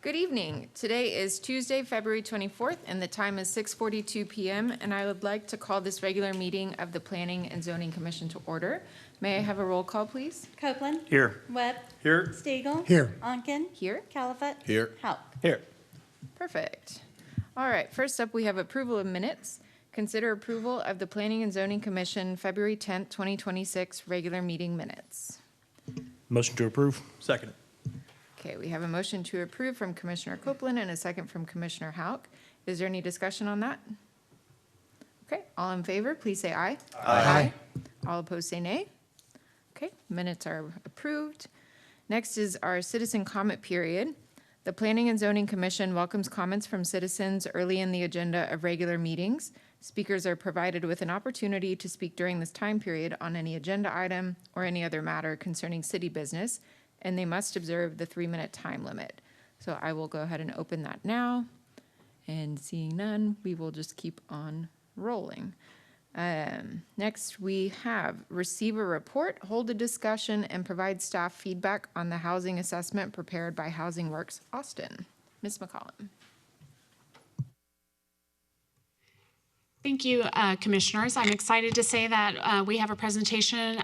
Good evening. Today is Tuesday, February 24th, and the time is 6:42 p.m., and I would like to call this regular meeting of the Planning and Zoning Commission to order. May I have a roll call, please? Copeland. Here. Webb. Here. Stiegel. Here. Onken. Here. Caliphate. Here. Hauk. Here. Perfect. All right, first up, we have approval of minutes. Consider approval of the Planning and Zoning Commission February 10th, 2026 regular meeting minutes. Motion to approve. Second. Okay, we have a motion to approve from Commissioner Copeland and a second from Commissioner Hauk. Is there any discussion on that? Okay, all in favor, please say aye. Aye. All opposed, say nay. Okay, minutes are approved. Next is our citizen comment period. The Planning and Zoning Commission welcomes comments from citizens early in the agenda of regular meetings. Speakers are provided with an opportunity to speak during this time period on any agenda item or any other matter concerning city business, and they must observe the 3-minute time limit. So I will go ahead and open that now. And seeing none, we will just keep on rolling. Next, we have receive a report, hold a discussion, and provide staff feedback on the housing assessment prepared by Housing Works Austin. Ms. McCollum. Thank you, Commissioners. I'm excited to say that we have a presentation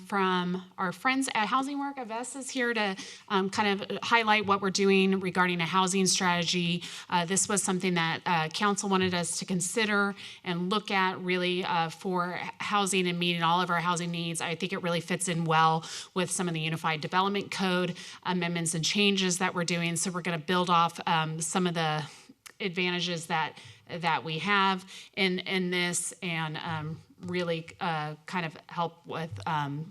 from our friends at Housing Work. Aves is here to kind of highlight what we're doing regarding a housing strategy. This was something that Council wanted us to consider and look at really for housing and meeting all of our housing needs. I think it really fits in well with some of the Unified Development Code amendments and changes that we're doing. So we're going to build off some of the advantages that we have in this and really kind of help with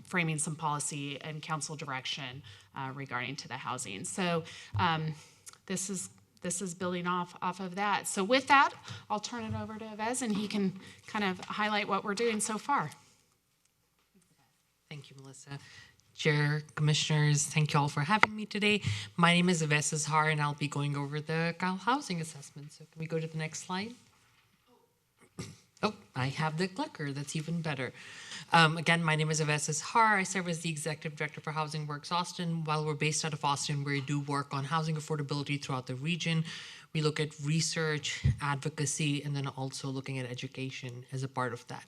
framing some policy and council direction regarding to the housing. So this is building off of that. So with that, I'll turn it over to Aves and he can kind of highlight what we're doing so far. Thank you, Melissa. Chair, Commissioners, thank you all for having me today. My name is Aves Azhar, and I'll be going over the Kyle Housing Assessment. So can we go to the next slide? Oh, I have the clicker. That's even better. Again, my name is Aves Azhar. I serve as the Executive Director for Housing Works Austin. While we're based out of Austin, we do work on housing affordability throughout the region. We look at research, advocacy, and then also looking at education as a part of that.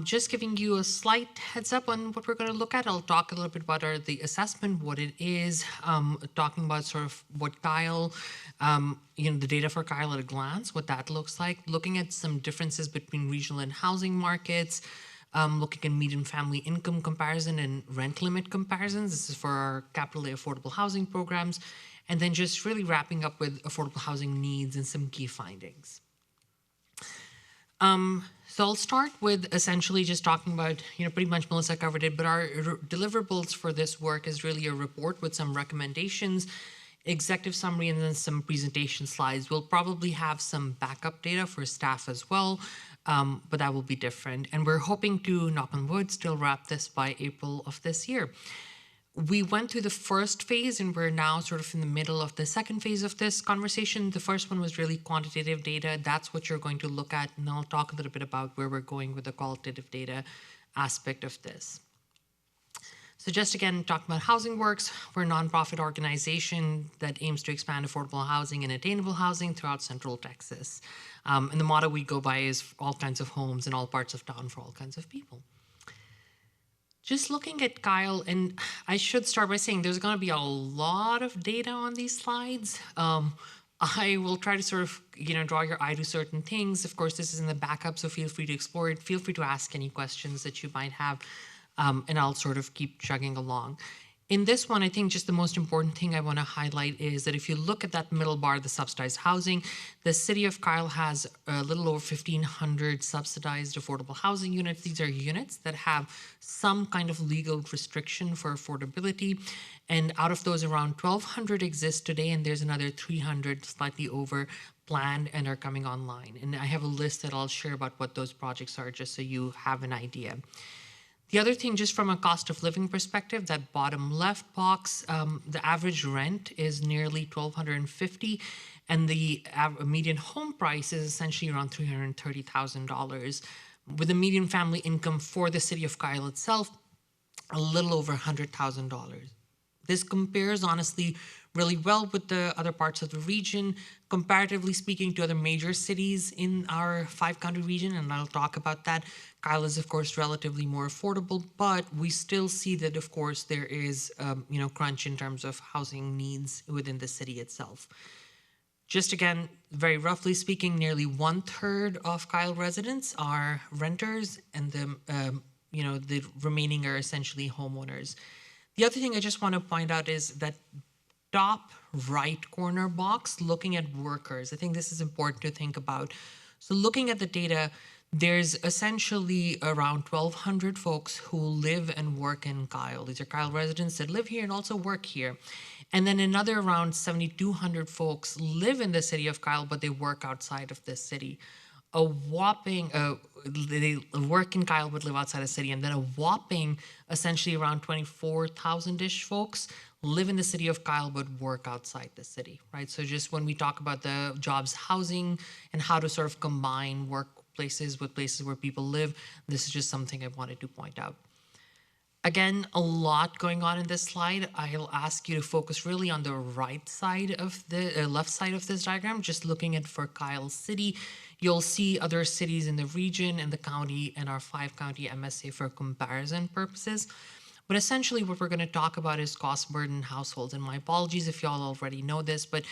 Just giving you a slight heads up on what we're going to look at. I'll talk a little bit about the assessment, what it is, talking about sort of what Kyle, the data for Kyle at a glance, what that looks like, looking at some differences between regional and housing markets, looking at median family income comparison and rent limit comparisons. This is for our capital A affordable housing programs, and then just really wrapping up with affordable housing needs and some key findings. So I'll start with essentially just talking about, pretty much Melissa covered it, but our deliverables for this work is really a report with some recommendations, executive summary, and then some presentation slides. We'll probably have some backup data for staff as well, but that will be different. And we're hoping to, knock on wood, still wrap this by April of this year. We went through the first phase and we're now sort of in the middle of the second phase of this conversation. The first one was really quantitative data. That's what you're going to look at. And I'll talk a little bit about where we're going with the qualitative data aspect of this. So just again, talking about Housing Works, we're a nonprofit organization that aims to expand affordable housing and attainable housing throughout Central Texas. And the motto we go by is all kinds of homes in all parts of town for all kinds of people. Just looking at Kyle, and I should start by saying there's going to be a lot of data on these slides. I will try to sort of, draw your eye to certain things. Of course, this is in the backup, so feel free to explore it. Feel free to ask any questions that you might have, and I'll sort of keep chugging along. In this one, I think just the most important thing I want to highlight is that if you look at that middle bar, the subsidized housing, the city of Kyle has a little over 1,500 subsidized affordable housing units. These are units that have some kind of legal restriction for affordability. And out of those, around 1,200 exist today, and there's another 300, slightly over, planned and are coming online. And I have a list that I'll share about what those projects are, just so you have an idea. The other thing, just from a cost of living perspective, that bottom left box, the average rent is nearly $1,250, and the median home price is essentially around $330,000, with a median family income for the city of Kyle itself a little over $100,000. This compares, honestly, really well with the other parts of the region, comparatively speaking to other major cities in our 5-county region, and I'll talk about that. Kyle is, of course, relatively more affordable, but we still see that, of course, there is, crunch in terms of housing needs within the city itself. Just again, very roughly speaking, nearly 1/3 of Kyle residents are renters, and the remaining are essentially homeowners. The other thing I just want to point out is that top right corner box, looking at workers. I think this is important to think about. So looking at the data, there's essentially around 1,200 folks who live and work in Kyle. These are Kyle residents that live here and also work here. And then another around 7,200 folks live in the city of Kyle, but they work outside of this city. A whopping, they work in Kyle but live outside the city, and then a whopping, essentially around 24,000-ish folks live in the city of Kyle but work outside the city, right? So just when we talk about the jobs housing and how to sort of combine workplaces with places where people live, this is just something I wanted to point out. Again, a lot going on in this slide. I'll ask you to focus really on the right side of the left side of this diagram, just looking at for Kyle City. You'll see other cities in the region and the county and our 5-county MSA for comparison purposes. But essentially what we're going to talk about is cost burden households. And my apologies if y'all already know this, but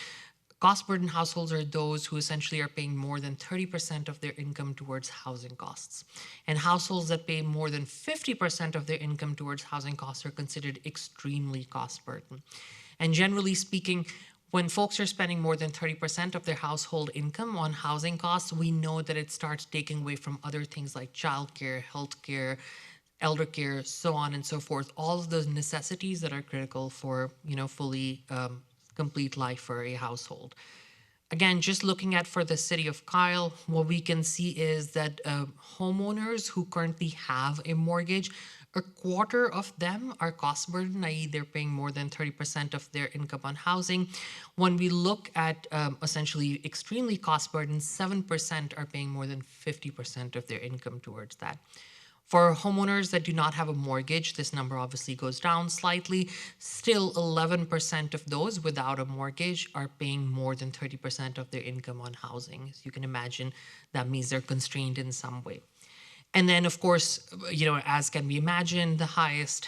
cost burden households are those who essentially are paying more than 30% of their income towards housing costs. And households that pay more than 50% of their income towards housing costs are considered extremely cost burden. And generally speaking, when folks are spending more than 30% of their household income on housing costs, we know that it starts taking away from other things like childcare, healthcare, elder care, so on and so forth, all of those necessities that are critical for, fully complete life for a household. Again, just looking at for the city of Kyle, what we can see is that homeowners who currently have a mortgage, a quarter of them are cost burden, i.e. they're paying more than 30% of their income on housing. When we look at essentially extremely cost burden, 7% are paying more than 50% of their income towards that. For homeowners that do not have a mortgage, this number obviously goes down slightly. Still, 11% of those without a mortgage are paying more than 30% of their income on housing. As you can imagine, that means they're constrained in some way. And then, of course, as can be imagined, the highest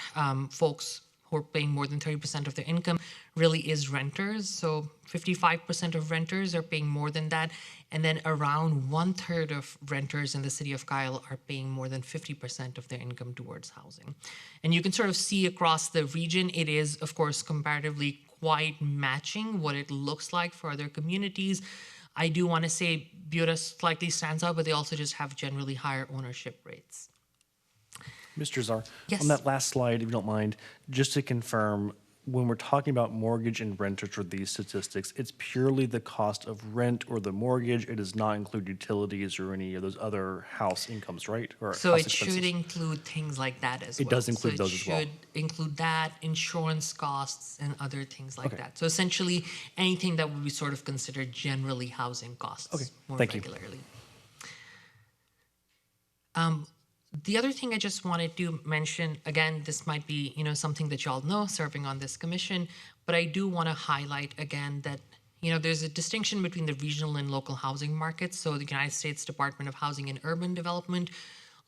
folks who are paying more than 30% of their income really is renters. So 55% of renters are paying more than that. And then around 1/3 of renters in the city of Kyle are paying more than 50% of their income towards housing. And you can sort of see across the region, it is, of course, comparatively quite matching what it looks like for other communities. I do want to say Buda slightly stands out, but they also just have generally higher ownership rates. Mr. Czar, Yes. on that last slide, if you don't mind, just to confirm, when we're talking about mortgage and renters for these statistics, it's purely the cost of rent or the mortgage. It does not include utilities or any of those other house incomes, right? Or So house it should expenses. include things like that as well. It does include those as well. It should include that, insurance costs, and other things like Okay. that. So essentially, anything that would be sort of considered generally housing costs Okay, more thank you. regularly. The other thing I just wanted to mention, again, this might be, something that y'all know serving on this commission, but I do want to highlight again that, there's a distinction between the regional and local housing markets. So the United States Department of Housing and Urban Development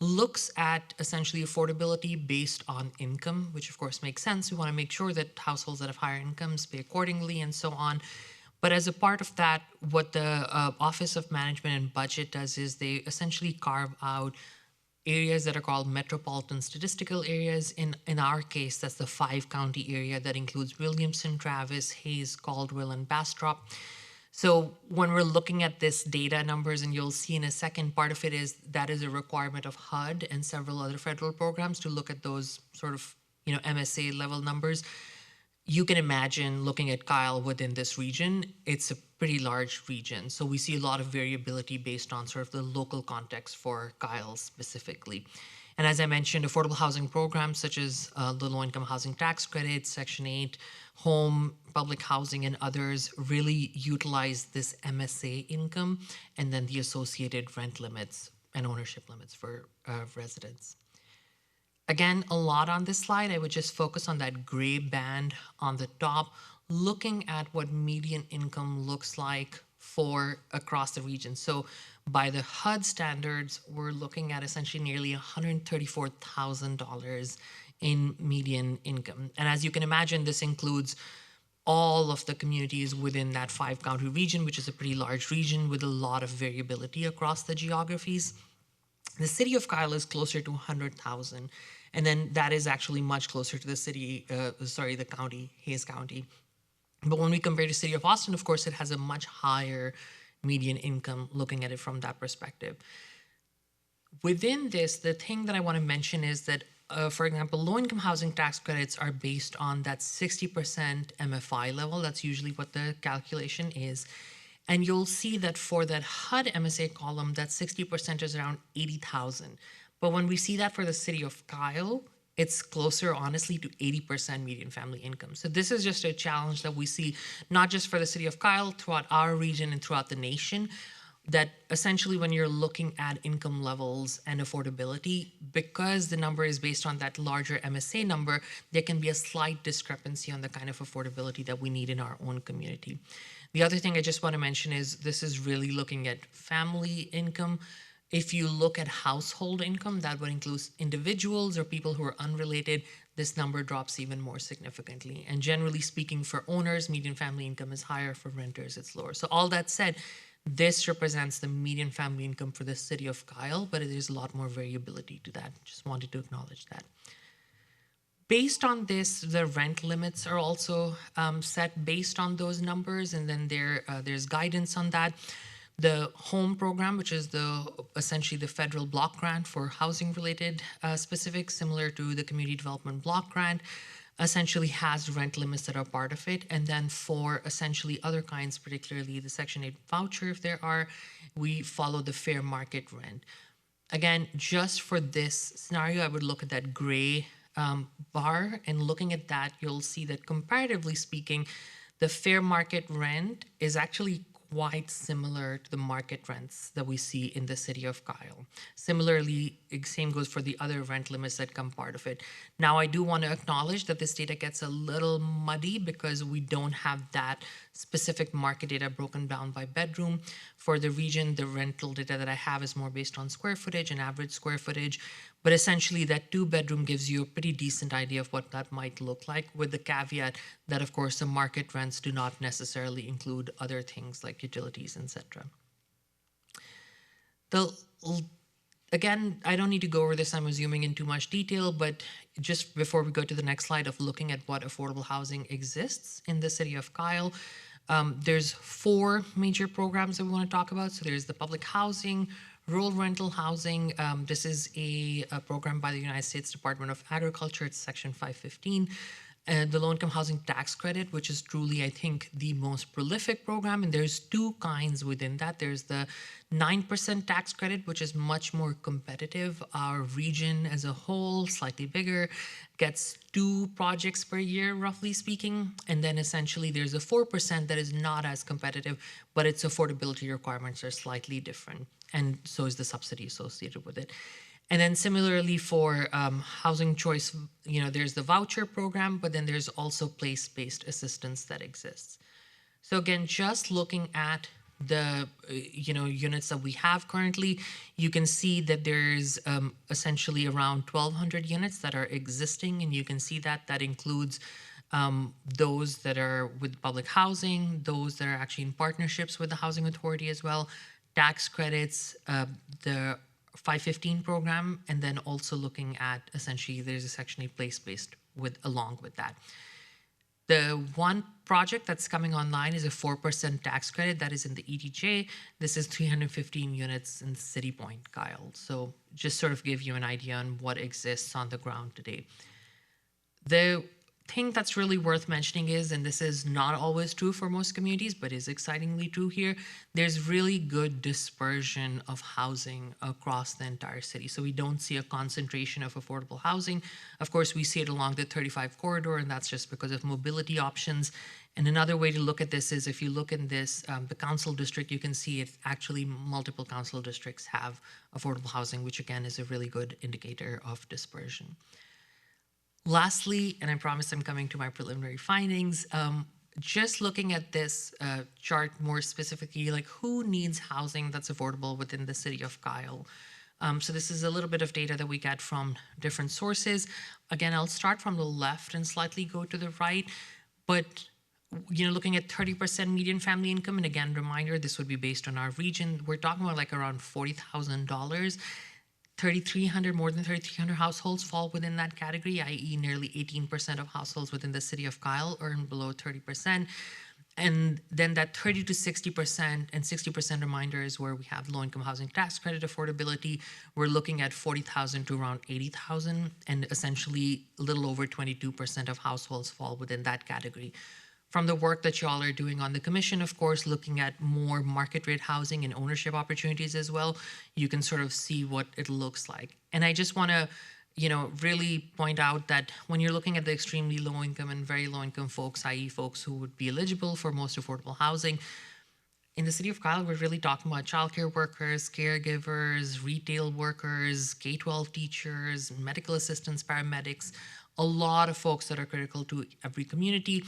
looks at essentially affordability based on income, which of course makes sense. We want to make sure that households that have higher incomes pay accordingly and so on. But as a part of that, what the Office of Management and Budget does is they essentially carve out areas that are called metropolitan statistical areas. In our case, that's the 5-county area that includes Williamson, Travis, Hayes, Caldwell, and Bastrop. So when we're looking at this data numbers, and you'll see in a second, part of it is that is a requirement of HUD and several other federal programs to look at those sort of, MSA level numbers. You can imagine looking at Kyle within this region, it's a pretty large region. So we see a lot of variability based on sort of the local context for Kyle specifically. And as I mentioned, affordable housing programs such as the low-income housing tax credit, Section 8, home, public housing, and others really utilize this MSA income and then the associated rent limits and ownership limits for residents. Again, a lot on this slide. I would just focus on that gray band on the top, looking at what median income looks like for across the region. So by the HUD standards, we're looking at essentially nearly $134,000 in median income. And as you can imagine, this includes all of the communities within that 5-county region, which is a pretty large region with a lot of variability across the geographies. The city of Kyle is closer to 100,000, and then that is actually much closer to the the county, Hayes County. But when we compare to city of Austin, of course, it has a much higher median income looking at it from that perspective. Within this, the thing that I want to mention is that, for example, low-income housing tax credits are based on that 60% MFI level. That's usually what the calculation is. And you'll see that for that HUD MSA column, that 60% is around 80,000. But when we see that for the city of Kyle, it's closer, honestly, to 80% median family income. So this is just a challenge that we see, not just for the city of Kyle, throughout our region and throughout the nation, that essentially when you're looking at income levels and affordability, because the number is based on that larger MSA number, there can be a slight discrepancy on the kind of affordability that we need in our own community. The other thing I just want to mention is this is really looking at family income. If you look at household income, that would include individuals or people who are unrelated, this number drops even more significantly. And generally speaking, for owners, median family income is higher. For renters, it's lower. So all that said, this represents the median family income for the city of Kyle, but there's a lot more variability to that. Just wanted to acknowledge that. Based on this, the rent limits are also set based on those numbers, and then there's guidance on that. The HOME program, which is essentially the federal block grant for housing-related specifics, similar to the Community Development Block Grant, essentially has rent limits that are part of it. And then for essentially other kinds, particularly the Section 8 voucher, if there are, we follow the fair market rent. Again, just for this scenario, I would look at that gray bar, and looking at that, you'll see that comparatively speaking, the fair market rent is actually quite similar to the market rents that we see in the city of Kyle. Similarly, same goes for the other rent limits that come part of it. Now, I do want to acknowledge that this data gets a little muddy because we don't have that specific market data broken down by bedroom. For the region, the rental data that I have is more based on square footage and average square footage. But essentially, that 2-bedroom gives you a pretty decent idea of what that might look like, with the caveat that, of course, the market rents do not necessarily include other things like utilities, etc. Again, I don't need to go over this. I'm assuming in too much detail, but just before we go to the next slide of looking at what affordable housing exists in the city of Kyle, there's 4 major programs that we want to talk about. So there's the public housing, rural rental housing. This is a program by the United States Department of Agriculture. It's Section 515. The low-income housing tax credit, which is truly, I think, the most prolific program. And there's 2 kinds within that. There's the 9% tax credit, which is much more competitive. Our region as a whole, slightly bigger, gets 2 projects per year, roughly speaking. And then essentially there's a 4% that is not as competitive, but its affordability requirements are slightly different. And so is the subsidy associated with it. And then similarly for housing choice, there's the voucher program, but then there's also place-based assistance that exists. So again, just looking at the units that we have currently, you can see that there's essentially around 1,200 units that are existing, and you can see that includes those that are with public housing, those that are actually in partnerships with the Housing Authority as well, tax credits, the 515 program, and then also looking at essentially there's a Section 8 place-based along with that. The one project that's coming online is a 4% tax credit that is in the ETJ. This is 315 units in City Point, Kyle. So just sort of give you an idea on what exists on the ground today. The thing that's really worth mentioning is, and this is not always true for most communities, but is excitingly true here, there's really good dispersion of housing across the entire city. So we don't see a concentration of affordable housing. Of course, we see it along the 35 corridor, and that's just because of mobility options. And another way to look at this is if you look in this, the council district, you can see if actually multiple council districts have affordable housing, which again is a really good indicator of dispersion. Lastly, and I promise I'm coming to my preliminary findings, just looking at this chart more specifically, like who needs housing that's affordable within the city of Kyle? So this is a little bit of data that we get from different sources. Again, I'll start from the left and slightly go to the right, but looking at 30% median family income, and again, reminder, this would be based on our region. We're talking about like around $40,000. 3,300, more than 3,300 households fall within that category, i.e. nearly 18% of households within the city of Kyle earn below 30%. And then that 30 to 60% and 60% reminder is where we have low-income housing tax credit affordability. We're looking at 40,000 to around 80,000, and essentially a little over 22% of households fall within that category. From the work that y'all are doing on the commission, of course, looking at more market rate housing and ownership opportunities as well, you can sort of see what it looks like. And I just want to, really point out that when you're looking at the extremely low income and very low income folks, i.e. folks who would be eligible for most affordable housing, in the city of Kyle, we're really talking about childcare workers, caregivers, retail workers, K-12 teachers, medical assistants, paramedics, a lot of folks that are critical to every community,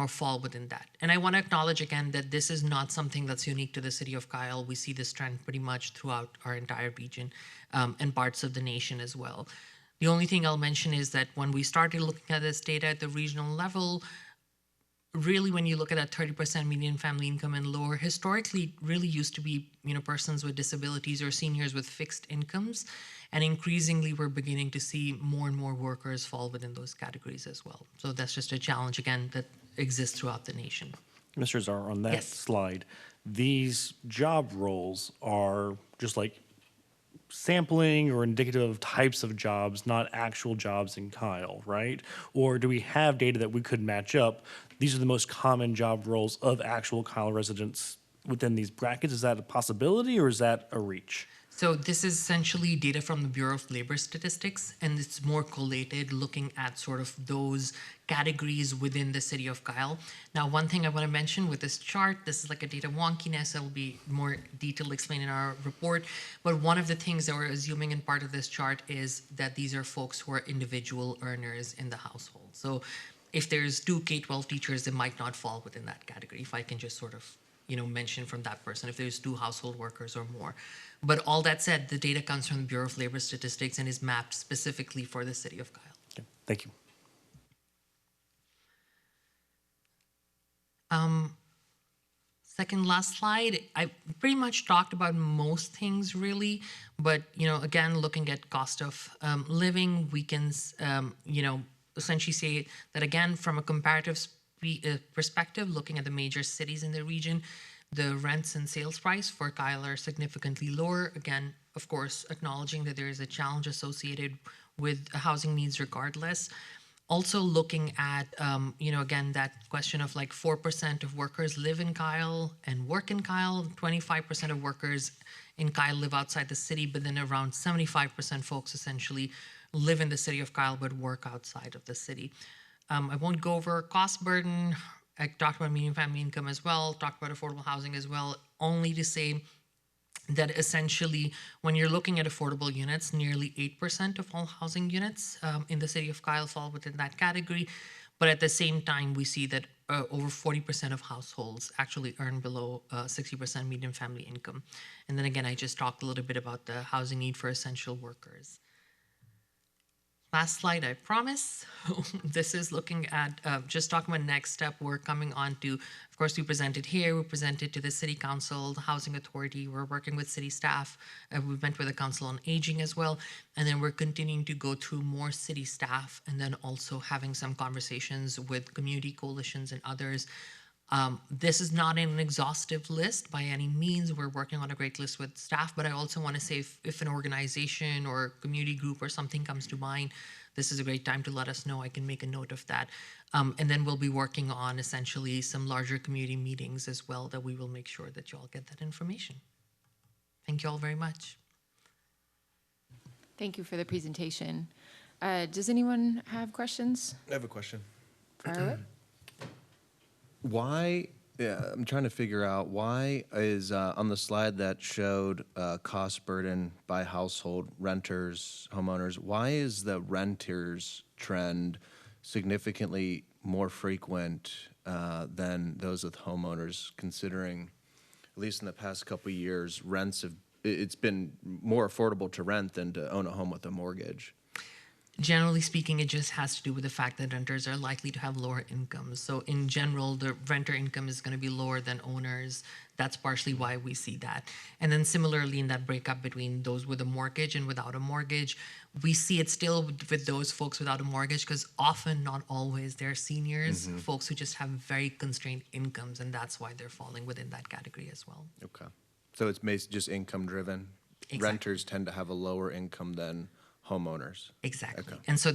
fall within that. And I want to acknowledge again that this is not something that's unique to the city of Kyle. We see this trend pretty much throughout our entire region and parts of the nation as well. The only thing I'll mention is that when we started looking at this data at the regional level, really when you look at that 30% median family income and lower, historically really used to be, persons with disabilities or seniors with fixed incomes. And increasingly, we're beginning to see more and more workers fall within those categories as well. So that's just a challenge, again, that exists throughout the nation. Mr. Czar, on that Yes. slide, these job roles are just like sampling or indicative of types of jobs, not actual jobs in Kyle, right? Or do we have data that we could match up? These are the most common job roles of actual Kyle residents within these brackets. Is that a possibility or is that a reach? So this is essentially data from the Bureau of Labor Statistics, and it's more collated looking at sort of those categories within the city of Kyle. Now, one thing I want to mention with this chart, this is like a data wonkiness. It'll be more detailed explained in our report. But one of the things that we're assuming in part of this chart is that these are folks who are individual earners in the household. So if there's 2 K-12 teachers, they might not fall within that category, if I can just sort of mention from that person, if there's 2 household workers or more. But all that said, the data comes from the Bureau of Labor Statistics and is mapped specifically for the city of Kyle. Okay, thank you. Second last slide, I pretty much talked about most things really, but again, looking at cost of living, we can essentially say that again, from a comparative perspective, looking at the major cities in the region, the rents and sales price for Kyle are significantly lower. Again, of course, acknowledging that there is a challenge associated with housing needs regardless. Also looking at, again, that question of like 4% of workers live in Kyle and work in Kyle, 25% of workers in Kyle live outside the city, but then around 75% folks essentially live in the city of Kyle but work outside of the city. I won't go over cost burden. I talked about median family income as well, talked about affordable housing as well, only to say that essentially when you're looking at affordable units, nearly 8% of all housing units in the city of Kyle fall within that category. But at the same time, we see that over 40% of households actually earn below 60% median family income. And then again, I just talked a little bit about the housing need for essential workers. Last slide, I promise. This is looking at just talking about next step. We're coming on to, of course, we presented here, we presented to the City Council, the Housing Authority, we're working with city staff, we went with the Council on Aging as well, and then we're continuing to go through more city staff and then also having some conversations with community coalitions and others. This is not an exhaustive list by any means. We're working on a great list with staff, but I also want to say if an organization or community group or something comes to mind, this is a great time to let us know. I can make a note of that. And then we'll be working on essentially some larger community meetings as well that we will make sure that you all get that information. Thank you all very much. Thank you for the presentation. Does anyone have questions? I have a question. Fire away. Why, yeah, I'm trying to figure out why is on the slide that showed cost burden by household, renters, homeowners, why is the renters trend significantly more frequent than those with homeowners, considering, at least in the past couple of years, rents have, it's been more affordable to rent than to own a home with a mortgage? Generally speaking, it just has to do with the fact that renters are likely to have lower incomes. So in general, the renter income is going to be lower than owners. That's partially why we see that. And then similarly, in that breakup between those with a mortgage and without a mortgage, we see it still with those folks without a mortgage, because often, not always, they're seniors, folks who just have very constrained incomes, and that's why they're falling within that category as well. Okay. So it's just income driven? Exactly. Renters tend to have a lower income than homeowners? Exactly. Okay. And so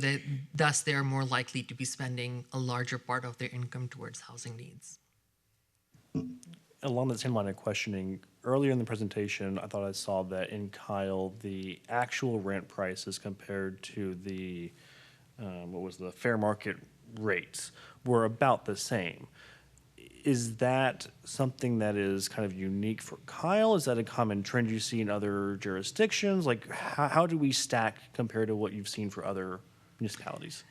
thus they're more likely to be spending a larger part of their income towards housing needs. Along the same line of questioning, earlier in the presentation, I thought I saw that in Kyle, the actual rent prices compared to the, what was the fair market rates were about the same. Is that something that is kind of unique for Kyle? Is that a common trend you see in other jurisdictions? Like, how do we stack compared to what you've seen for other municipalities?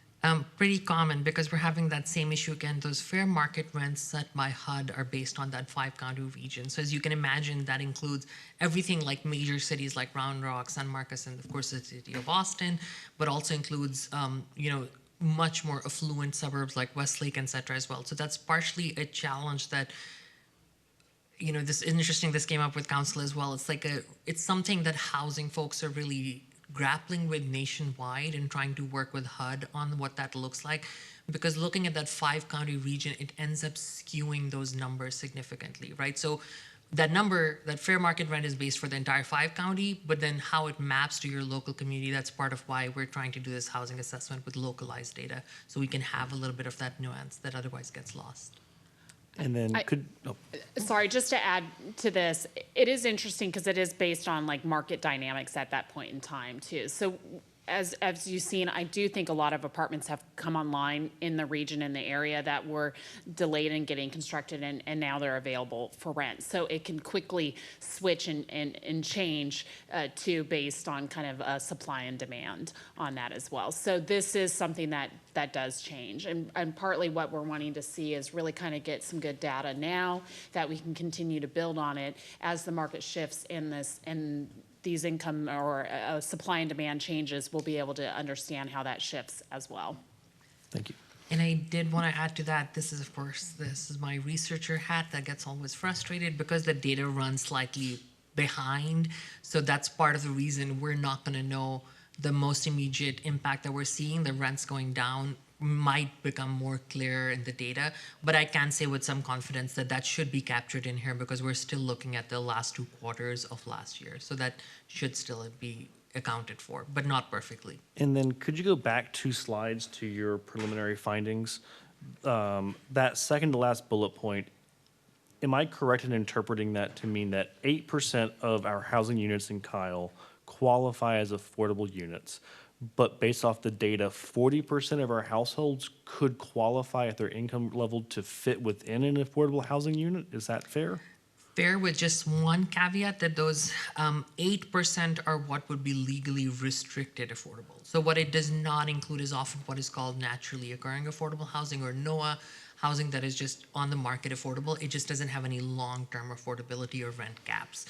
Pretty common, because we're having that same issue again. Those fair market rents set by HUD are based on that 5-county region. So as you can imagine, that includes everything like major cities like Round Rock, San Marcos, and of course the city of Austin, but also includes, much more affluent suburbs like Westlake, et cetera, as well. So that's partially a challenge that, this is interesting. This came up with council as well. It's something that housing folks are really grappling with nationwide and trying to work with HUD on what that looks like. Because looking at that 5-county region, it ends up skewing those numbers significantly, right? So that number, that fair market rent is based for the entire 5-county, but then how it maps to your local community, that's part of why we're trying to do this housing assessment with localized data, so we can have a little bit of that nuance that otherwise gets lost. And then Sorry, just to add to this, it is interesting because it is based on like market dynamics at that point in time too. So as you've seen, I do think a lot of apartments have come online in the region, in the area that were delayed in getting constructed, and now they're available for rent. So it can quickly switch and change to based on kind of supply and demand on that as well. So this is something that does change. And partly what we're wanting to see is really kind of get some good data now that we can continue to build on it as the market shifts in this, and these income or supply and demand changes, we'll be able to understand how that shifts as well. thank you. And I did want to add to that, this is my researcher hat that gets always frustrated because the data runs slightly behind. So that's part of the reason we're not going to know the most immediate impact that we're seeing. The rents going down might become more clear in the data, but I can say with some confidence that that should be captured in here because we're still looking at the last 2 quarters of last year. So that should still be accounted for, but not perfectly. And then could you go back 2 slides to your preliminary findings? That second to last bullet point, am I correct in interpreting that to mean that 8% of our housing units in Kyle qualify as affordable units, but based off the data, 40% of our households could qualify at their income level to fit within an affordable housing unit? Is that fair? Fair, with just one caveat that those 8% are what would be legally restricted affordable. So what it does not include is often what is called naturally occurring affordable housing, or NOAA, housing that is just on the market affordable. It just doesn't have any long-term affordability or rent caps.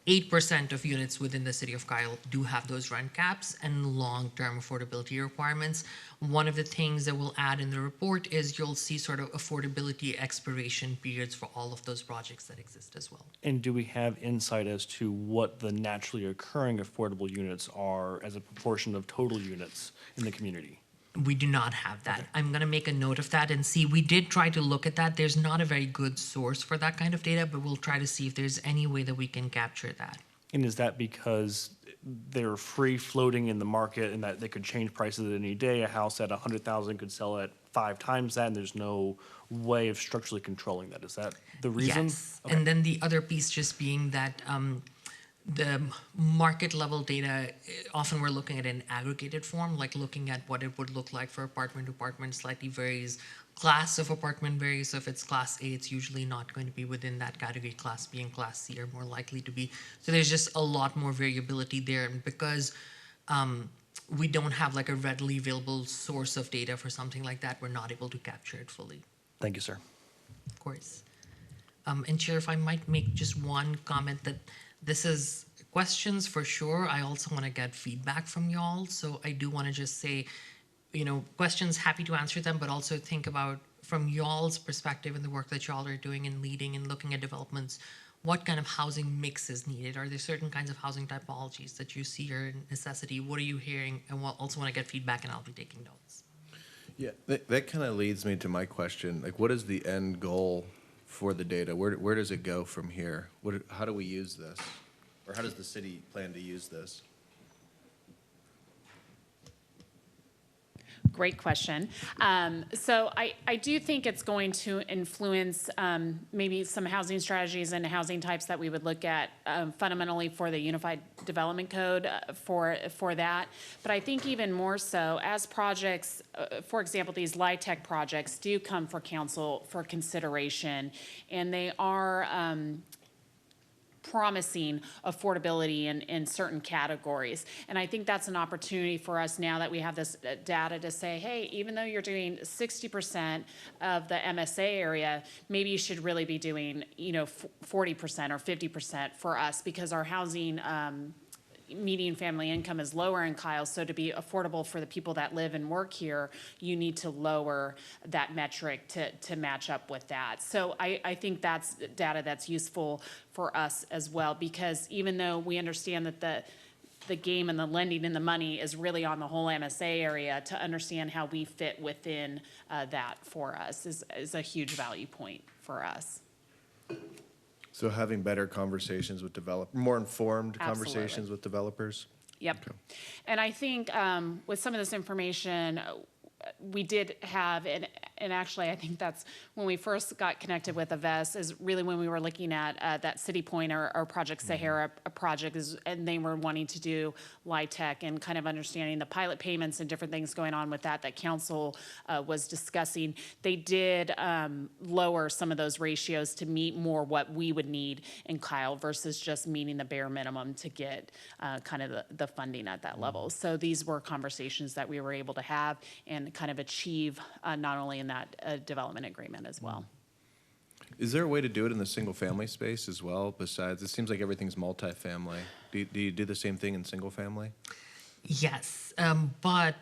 8% of units within the city of Kyle do have those rent caps and long-term affordability requirements. One of the things that we'll add in the report is you'll see sort of affordability expiration periods for all of those projects that exist as well. And do we have insight as to what the naturally occurring affordable units are as a proportion of total units in the community? We do not have that. I'm going to make a note of that and see. We did try to look at that. There's not a very good source for that kind of data, but we'll try to see if there's any way that we can capture that. And is that because they're free floating in the market and that they could change prices at any day? A house at 100,000 could sell at 5 times that, and there's no way of structurally controlling that. Is that the reason? Yes. Okay. And then the other piece just being that the market level data, often we're looking at an aggregated form, like looking at what it would look like for apartment to apartment slightly varies. Class of apartment varies. So if it's class A, it's usually not going to be within that category. Class B and class C are more likely to be. So there's just a lot more variability there. And because we don't have like a readily available source of data for something like that, we're not able to capture it fully. Thank you, sir. Of course. And Chair, if I might make just one comment, that this is questions for sure. I also want to get feedback from y'all. So I do want to just say, questions, happy to answer them, but also think about from y'all's perspective and the work that y'all are doing and leading and looking at developments, what kind of housing mix is needed? Are there certain kinds of housing typologies that you see are a necessity? What are you hearing? And also want to get feedback, and I'll be taking notes. Yeah, that kind of leads me to my question. Like, what is the end goal for the data? Where does it go from here? How do we use this? Or how does the city plan to use this? Great question. So I do think it's going to influence maybe some housing strategies and housing types that we would look at fundamentally for the Unified Development Code for that. But I think even more so as projects, for example, these LIHTC projects do come for council for consideration, and they are promising affordability in certain categories. And I think that's an opportunity for us now that we have this data to say, hey, even though you're doing 60% of the MSA area, maybe you should really be doing, 40% or 50% for us, because our housing median family income is lower in Kyle. So to be affordable for the people that live and work here, you need to lower that metric to match up with that. So I think that's data that's useful for us as well, because even though we understand that the game and the lending and the money is really on the whole MSA area, to understand how we fit within that for us is a huge value point for us. So having better conversations with more informed Absolutely. conversations with developers? Yep. Okay. And I think with some of this information, we did have, and actually I think that's when we first got connected with Aves, is really when we were looking at that City Point or Project Sahara project, and they were wanting to do LIHTC and kind of understanding the pilot payments and different things going on with that council was discussing. They did lower some of those ratios to meet more what we would need in Kyle versus just meeting the bare minimum to get kind of the funding at that level. So these were conversations that we were able to have and kind of achieve not only in that development agreement as well. Is there a way to do it in the single-family space as well? Besides, it seems like everything's multifamily. Do you do the same thing in single-family? Yes, but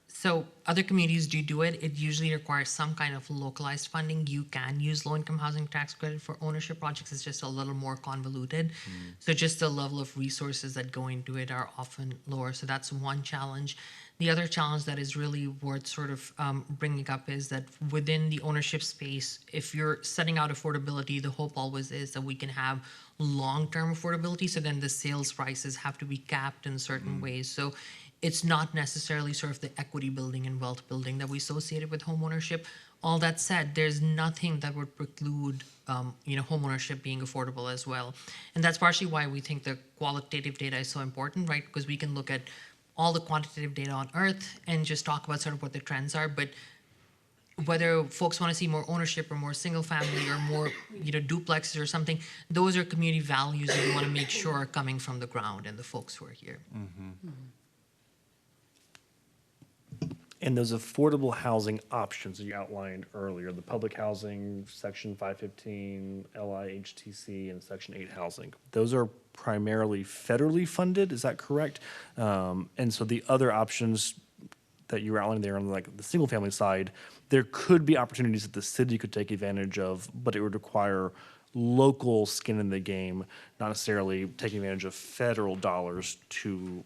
so other communities do it. It usually requires some kind of localized funding. You can use low-income housing tax credit for ownership projects. It's just a little more convoluted. So just the level of resources that go into it are often lower. So that's one challenge. The other challenge that is really worth sort of bringing up is that within the ownership space, if you're setting out affordability, the hope always is that we can have long-term affordability. So then the sales prices have to be capped in certain ways. So it's not necessarily sort of the equity building and wealth building that we associated with homeownership. All that said, there's nothing that would preclude homeownership being affordable as well. And that's partially why we think the qualitative data is so important, right? Because we can look at all the quantitative data on Earth and just talk about sort of what the trends are. But whether folks want to see more ownership or more single family or more, duplexes or something, those are community values that we want to make sure are coming from the ground and the folks who are here. And those affordable housing options that you outlined earlier, the public housing, Section 515, LIHTC, and Section 8 housing, those are primarily federally funded, is that correct? And so the other options that you were outlining there on like the single family side, there could be opportunities that the city could take advantage of, but it would require local skin in the game, not necessarily taking advantage of federal dollars to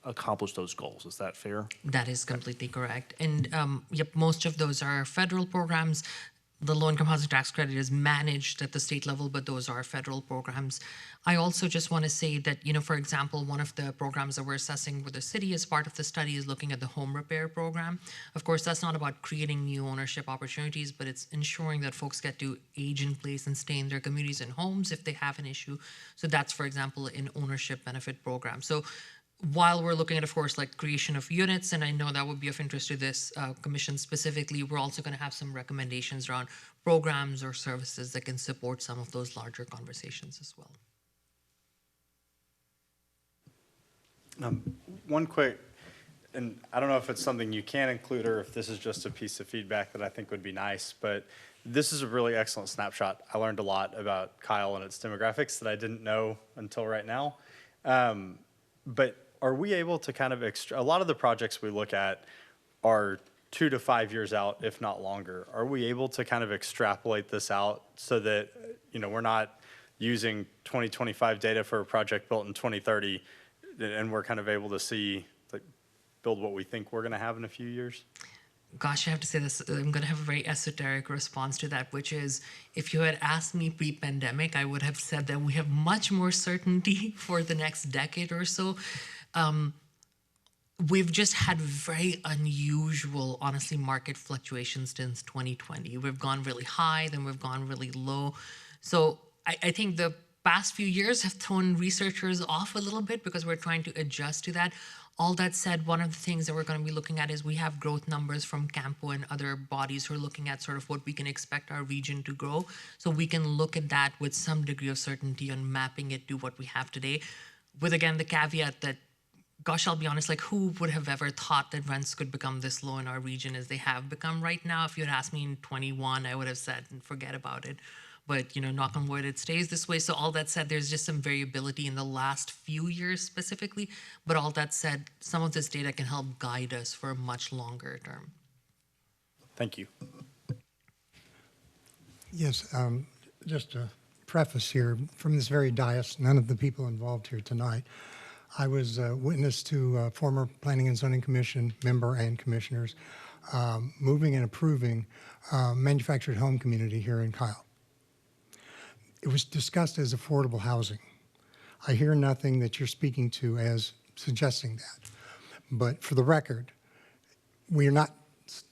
accomplish those goals. Is that fair? That is completely correct. And yep, most of those are federal programs. the low-income housing tax credit is managed at the state level, but those are federal programs. I also just want to say that, for example, one of the programs that we're assessing with the city as part of the study is looking at the home repair program. Of course, that's not about creating new ownership opportunities, but it's ensuring that folks get to age in place and stay in their communities and homes if they have an issue. So that's, for example, an ownership benefit program. So while we're looking at, of course, like creation of units, and I know that would be of interest to this commission specifically, we're also going to have some recommendations around programs or services that can support some of those larger conversations as well. One quick, and I don't know if it's something you can include or if this is just a piece of feedback that I think would be nice, but this is a really excellent snapshot. I learned a lot about Kyle and its demographics that I didn't know until right now. But are we able to kind of, a lot of the projects we look at are 2 to 5 years out, if not longer. Are we able to kind of extrapolate this out so that, we're not using 2025 data for a project built in 2030 and we're kind of able to see, like, build what we think we're going to have in a few years? Gosh, I have to say this, I'm going to have a very esoteric response to that, which is if you had asked me pre-pandemic, I would have said that we have much more certainty for the next decade or so. We've just had very unusual, honestly, market fluctuations since 2020. We've gone really high, then we've gone really low. So I think the past few years have thrown researchers off a little bit because we're trying to adjust to that. All that said, one of the things that we're going to be looking at is we have growth numbers from Campo and other bodies who are looking at sort of what we can expect our region to grow. So we can look at that with some degree of certainty on mapping it to what we have today. With, again, the caveat that, gosh, I'll be honest, like, who would have ever thought that rents could become this low in our region as they have become right now? If you had asked me in 21, I would have said, forget about it. But, knock on wood, it stays this way. So all that said, there's just some variability in the last few years specifically. But all that said, some of this data can help guide us for a much longer term. Thank you. Yes, just a preface here. From this very dais, none of the people involved here tonight, I was witness to a former Planning and Zoning Commission member and commissioners moving and approving manufactured home community here in Kyle. It was discussed as affordable housing. I hear nothing that you're speaking to as suggesting that. But for the record, we are not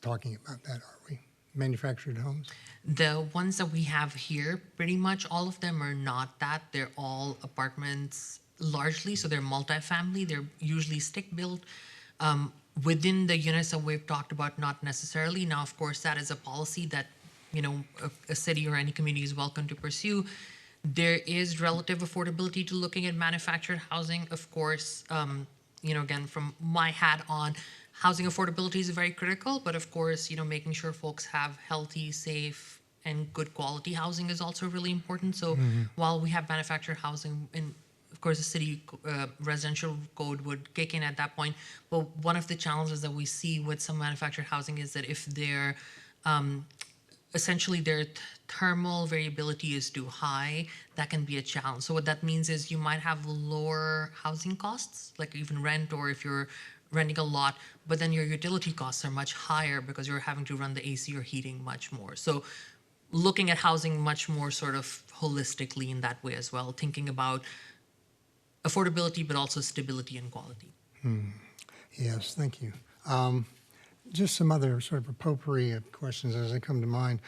talking about that, are we? Manufactured homes? The ones that we have here, pretty much all of them are not that. They're all apartments largely, so they're multifamily. They're usually stick-built. Within the units that we've talked about, not necessarily. Now, of course, that is a policy that a city or any community is welcome to pursue. There is relative affordability to looking at manufactured housing. Of course, again, from my hat on, housing affordability is very critical, but of course, making sure folks have healthy, safe, and good quality housing is also really important. So while we have manufactured housing, and of course, the city residential code would kick in at that point, but one of the challenges that we see with some manufactured housing is that if they're essentially their thermal variability is too high, that can be a challenge. So what that means is you might have lower housing costs, like even rent, or if you're renting a lot, but then your utility costs are much higher because you're having to run the AC or heating much more. So looking at housing much more sort of holistically in that way as well, thinking about affordability, but also stability and quality. Yes, thank you. Just some other sort of potpourri of questions as they come to mind.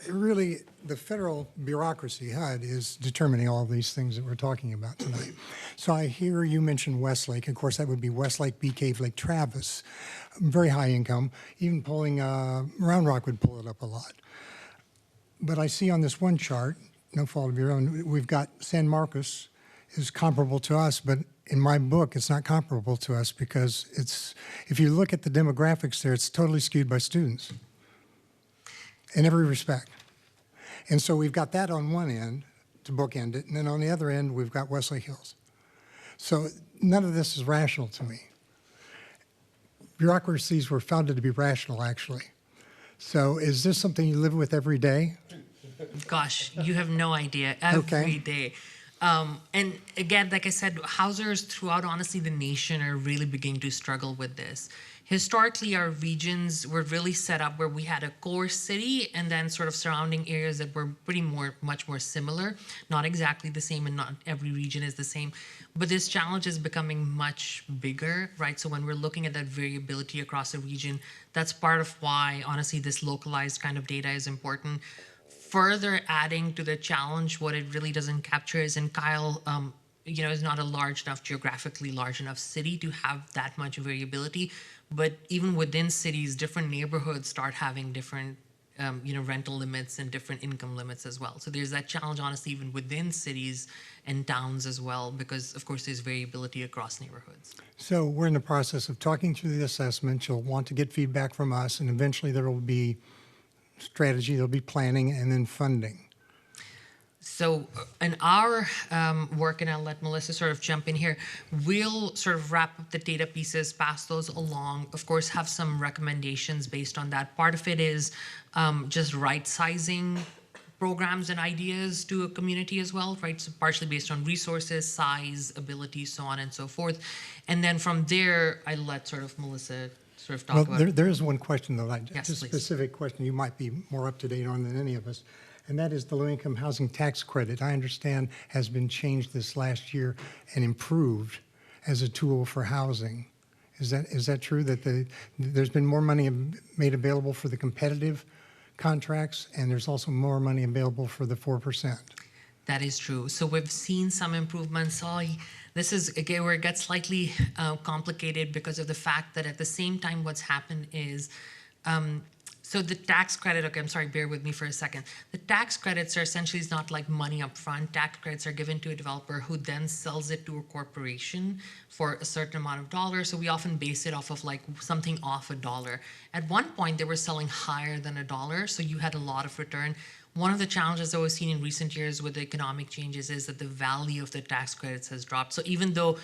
Really, the federal bureaucracy, HUD, is determining all of these things that we're talking about tonight. So I hear you mention Westlake. Of course, that would be Westlake, Bee Cave, Lake Travis. Very high income. Even pulling, Round Rock would pull it up a lot. But I see on this one chart, no fault of your own, we've got San Marcos is comparable to us, but in my book, it's not comparable to us because it's, if you look at the demographics there, it's totally skewed by students in every respect. And so we've got that on one end to bookend it, and then on the other end, we've got Wesley Hills. So none of this is rational to me. Bureaucracies were founded to be rational, actually. So is this something you live with every day? Gosh, you have no idea. Every day. And again, like I said, housers throughout, honestly, the nation are really beginning to struggle with this. Historically, our regions were really set up where we had a core city and then sort of surrounding areas that were much more similar, not exactly the same, and not every region is the same. But this challenge is becoming much bigger, right? So when we're looking at that variability across a region, that's part of why, honestly, this localized kind of data is important. Further adding to the challenge, what it really doesn't capture is, and Kyle, is not a geographically large enough city to have that much variability. But even within cities, different neighborhoods start having different, rental limits and different income limits as well. So there's that challenge, honestly, even within cities and towns as well, because of course there's variability across neighborhoods. So we're in the process of talking through the assessment. You'll want to get feedback from us, and eventually there will be strategy, there'll be planning, and then funding. So in our work, and I'll let Melissa sort of jump in here, we'll sort of wrap up the data pieces, pass those along, of course, have some recommendations based on that. Part of it is just right-sizing programs and ideas to a community as well, right? So partially based on resources, size, ability, so on and so forth. And then from there, I let sort of Melissa sort of talk about. Well, there is one question, though, Yes, just a please. specific question you might be more up to date on than any of us, and that is the low-income housing tax credit. I understand has been changed this last year and improved as a tool for housing. Is that true, that there's been more money made available for the competitive contracts, and there's also more money available for the 4%? That is true. So we've seen some improvements. This is, again, where it gets slightly complicated because of the fact that at the same time what's happened is, so the tax credit, okay, I'm sorry, bear with me for a second. The tax credits are essentially not like money up front. Tax credits are given to a developer who then sells it to a corporation for a certain amount of dollars. So we often base it off of like something off $1. At one point, they were selling higher than $1, so you had a lot of return. One of the challenges that we've seen in recent years with the economic changes is that the value of the tax credits has dropped. So even though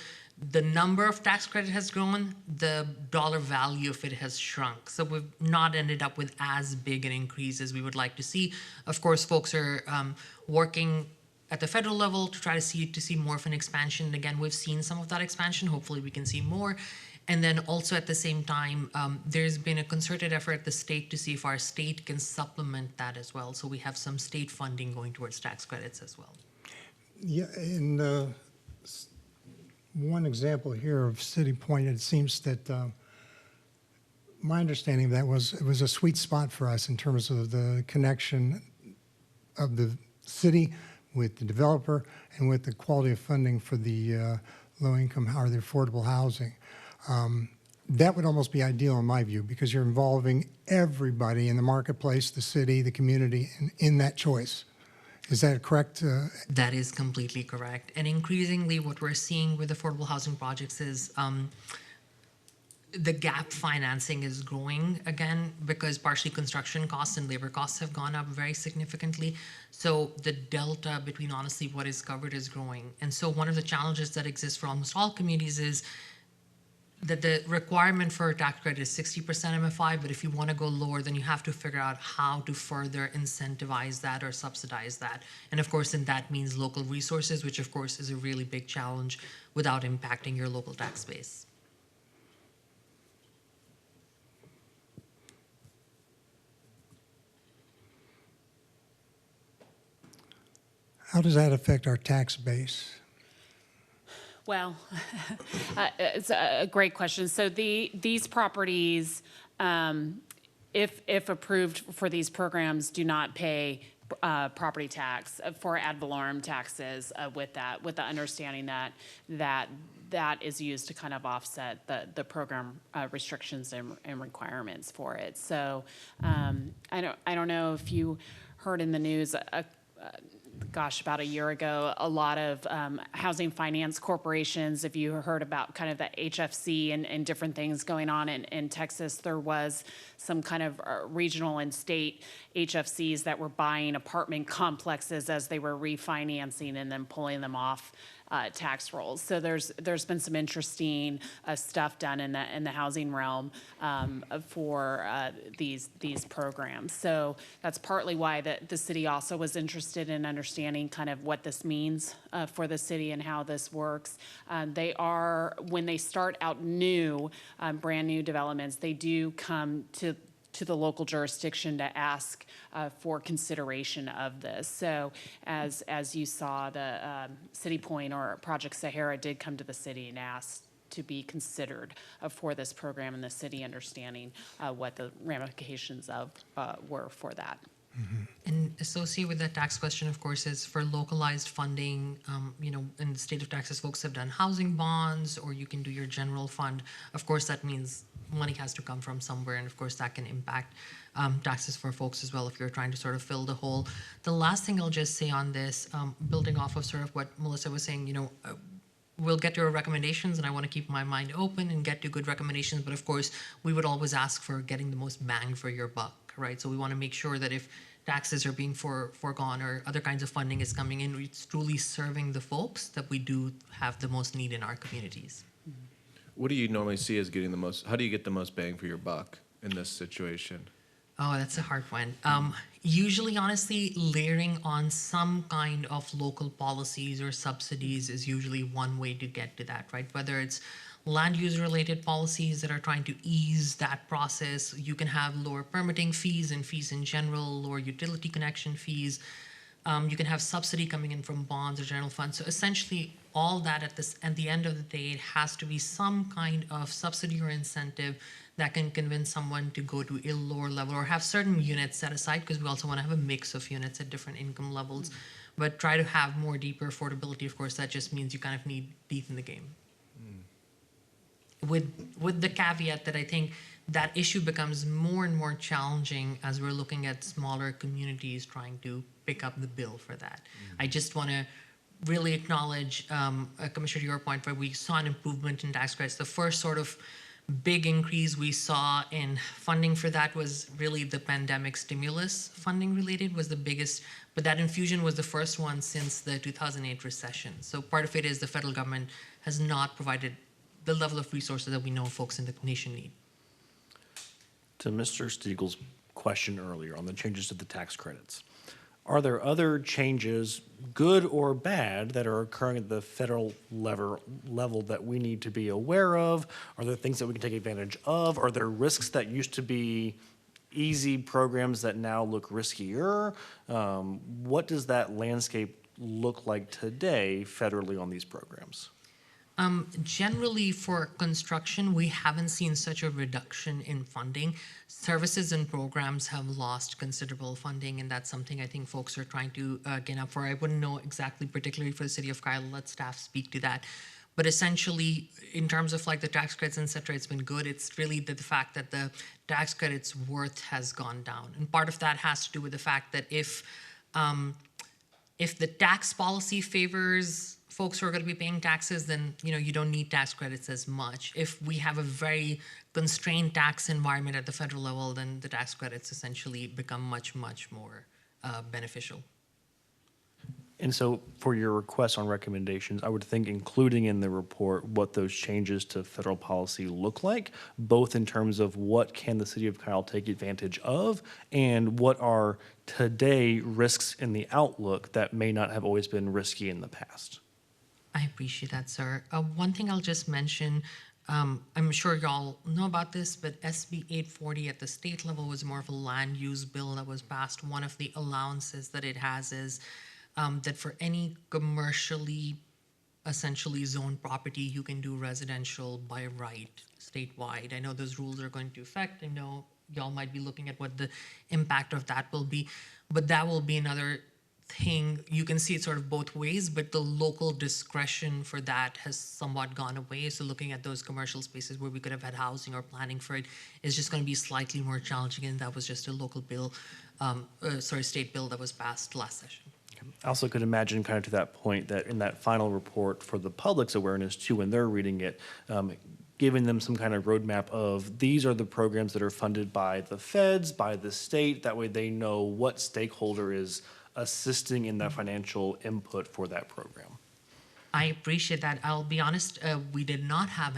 the number of tax credit has grown, the dollar value of it has shrunk. So we've not ended up with as big an increase as we would like to see. Of course, folks are working at the federal level to try to see more of an expansion. Again, we've seen some of that expansion. Hopefully we can see more. And then also at the same time, there's been a concerted effort at the state to see if our state can supplement that as well. So we have some state funding going towards tax credits as well. Yeah, in one example here of City Point, it seems that my understanding of that was it was a sweet spot for us in terms of the connection of the city with the developer and with the quality of funding for the low-income or the affordable housing. That would almost be ideal in my view because you're involving everybody in the marketplace, the city, the community in that choice. Is that correct? That is completely correct. And increasingly what we're seeing with affordable housing projects is the gap financing is growing again because partially construction costs and labor costs have gone up very significantly. So the delta between honestly what is covered is growing. And so one of the challenges that exists for almost all communities is that the requirement for a tax credit is 60% MFI, but if you want to go lower, then you have to figure out how to further incentivize that or subsidize that. And of course, then that means local resources, which of course is a really big challenge without impacting your local tax base. How does that affect our tax base? Well, it's a great question. So these properties, if approved for these programs, do not pay property tax for ad valorem taxes with the understanding that is used to kind of offset the program restrictions and requirements for it. So I don't know if you heard in the news. Gosh, about a year ago, a lot of housing finance corporations, if you heard about kind of the HFC and different things going on in Texas, there was some kind of regional and state HFCs that were buying apartment complexes as they were refinancing and then pulling them off tax rolls. So there's been some interesting stuff done in the housing realm for these programs. So that's partly why the city also was interested in understanding kind of what this means for the city and how this works. They are, when they start out new, brand new developments, they do come to the local jurisdiction to ask for consideration of this. So as you saw, the City Point or Project Sahara did come to the city and asked to be considered for this program, and the city understanding what the ramifications of were for that. And associated with that tax question, of course, is for localized funding, in the state of Texas, folks have done housing bonds, or you can do your general fund. Of course, that means money has to come from somewhere, and of course, that can impact taxes for folks as well if you're trying to sort of fill the hole. The last thing I'll just say on this, building off of sort of what Melissa was saying, we'll get your recommendations, and I want to keep my mind open and get to good recommendations, but of course, we would always ask for getting the most bang for your buck. Right, so we want to make sure that if taxes are being foregone or other kinds of funding is coming in, it's truly serving the folks that we do have the most need in our communities. What do you normally see as getting the most, how do you get the most bang for your buck in this situation? Oh, that's a hard one. Usually, honestly, layering on some kind of local policies or subsidies is usually one way to get to that, right? Whether it's land use related policies that are trying to ease that process. You can have lower permitting fees and fees in general, lower utility connection fees. You can have subsidy coming in from bonds or general funds. So essentially all that at the end of the day, it has to be some kind of subsidy or incentive that can convince someone to go to a lower level or have certain units set aside, because we also want to have a mix of units at different income levels, but try to have more deeper affordability. Of course, that just means you kind of need teeth in the game. With the caveat that I think that issue becomes more and more challenging as we're looking at smaller communities trying to pick up the bill for that. I just want to really acknowledge, Commissioner, to your point, where we saw an improvement in tax credits. The first sort of big increase we saw in funding for that was really the pandemic stimulus funding related was the biggest, but that infusion was the first one since the 2008 recession. So part of it is the federal government has not provided the level of resources that we know folks in the nation need. To Mr. Stiegel's question earlier on the changes to the tax credits, are there other changes, good or bad, that are occurring at the federal level that we need to be aware of? Are there things that we can take advantage of? Are there risks that used to be easy programs that now look riskier? What does that landscape look like today federally on these programs? Generally, for construction, we haven't seen such a reduction in funding. Services and programs have lost considerable funding, and that's something I think folks are trying to gain up for. I wouldn't know exactly, particularly for the city of Kyle, let staff speak to that. But essentially, in terms of like the tax credits, et cetera, it's been good. It's really the fact that the tax credits worth has gone down. And part of that has to do with the fact that if the tax policy favors folks who are going to be paying taxes, then you don't need tax credits as much. If we have a very constrained tax environment at the federal level, then the tax credits essentially become much, much more beneficial. And so for your requests on recommendations, I would think including in the report what those changes to federal policy look like, both in terms of what can the city of Kyle take advantage of and what are today risks in the outlook that may not have always been risky in the past. I appreciate that, sir. One thing I'll just mention, I'm sure y'all know about this, but SB 840 at the state level was more of a land use bill that was passed. One of the allowances that it has is that for any commercially essentially zoned property, you can do residential by right statewide. I know those rules are going to affect. I know y'all might be looking at what the impact of that will be, but that will be another thing. You can see it sort of both ways, but the local discretion for that has somewhat gone away. So looking at those commercial spaces where we could have had housing or planning for it is just going to be slightly more challenging, and that was just a local bill, state bill that was passed last session. I also could imagine kind of to that point that in that final report for the public's awareness too, when they're reading it, giving them some kind of roadmap of these are the programs that are funded by the feds, by the state. That way they know what stakeholder is assisting in that financial input for that program. I appreciate that. I'll be honest, we did not have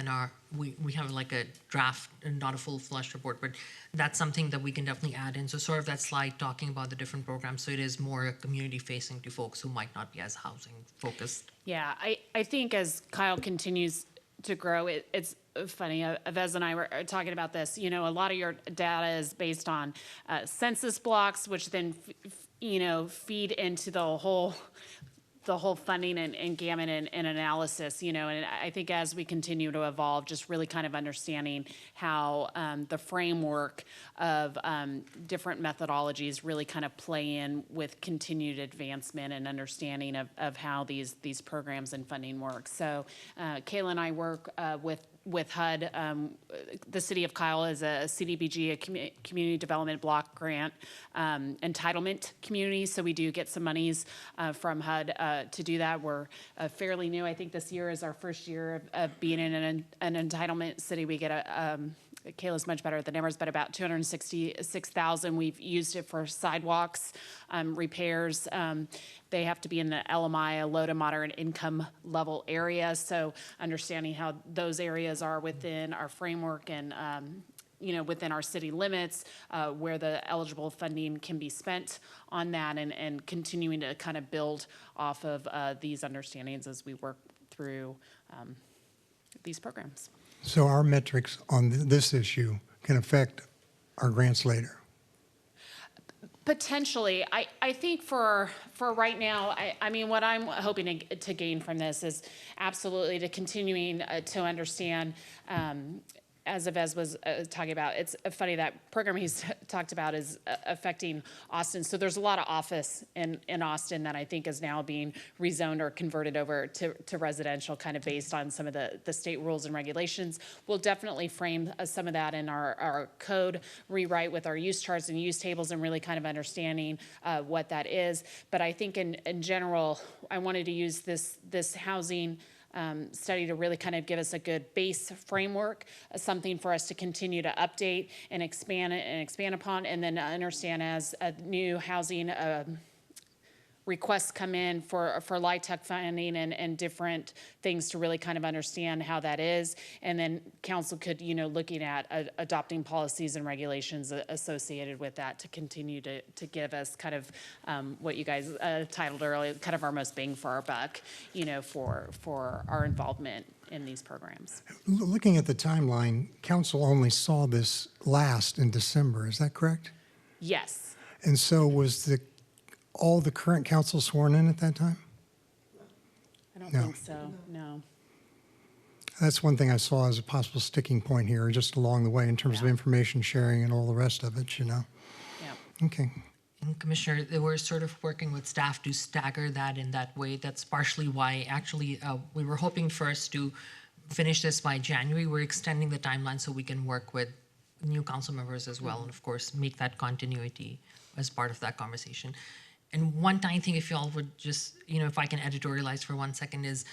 we have like a draft and not a full-fledged report, but that's something that we can definitely add in. So sort of that slide talking about the different programs, so it is more community-facing to folks who might not be as housing-focused. Yeah, I think as Kyle continues to grow, it's funny, Avez and I were talking about this, a lot of your data is based on census blocks, which then, feed into the whole funding and gamut and analysis, and I think as we continue to evolve, just really kind of understanding how the framework of different methodologies really kind of play in with continued advancement and understanding of how these programs and funding work. So Kayla and I work with HUD. The City of Kyle is a CDBG, a Community Development Block Grant entitlement community, so we do get some monies from HUD to do that. We're fairly new. I think this year is our first year of being in an entitlement city. We get Kayla's much better at the numbers, but about $266,000. We've used it for sidewalks, repairs. They have to be in the LMI, a low to moderate income level area. So understanding how those areas are within our framework and within our city limits, where the eligible funding can be spent on that, and continuing to kind of build off of these understandings as we work through these programs. So our metrics on this issue can affect our grants later. Potentially. I think for right now, I mean, what I'm hoping to gain from this is absolutely to continuing to understand, as Avez was talking about, it's funny that program he's talked about is affecting Austin. So there's a lot of office in Austin that I think is now being rezoned or converted over to residential, kind of based on some of the state rules and regulations. We'll definitely frame some of that in our code rewrite with our use charts and use tables, and really kind of understanding what that is. But I think in general, I wanted to use this housing study to really kind of give us a good base framework, something for us to continue to update and expand upon, and then understand as new housing requests come in for LIHTC funding and different things, to really kind of understand how that is. And then council could, looking at adopting policies and regulations associated with that to continue to give us kind of what you guys titled earlier, kind of our most bang for our buck, for our involvement in these programs. Looking at the timeline, council only saw this last in December, is that correct? Yes. And so was all the current council sworn in at that time? I don't No. think so, no. That's one thing I saw as a possible sticking point here, just along the way in terms of Yeah. information sharing and all the rest of it, Yeah. Okay. And Commissioner, they were sort of working with staff to stagger that in that way. That's partially why actually we were hoping for us to finish this by January. We're extending the timeline so we can work with new council members as well, and of course, make that continuity as part of that conversation. And one tiny thing, if y'all would just, if I can editorialize for 1 second, is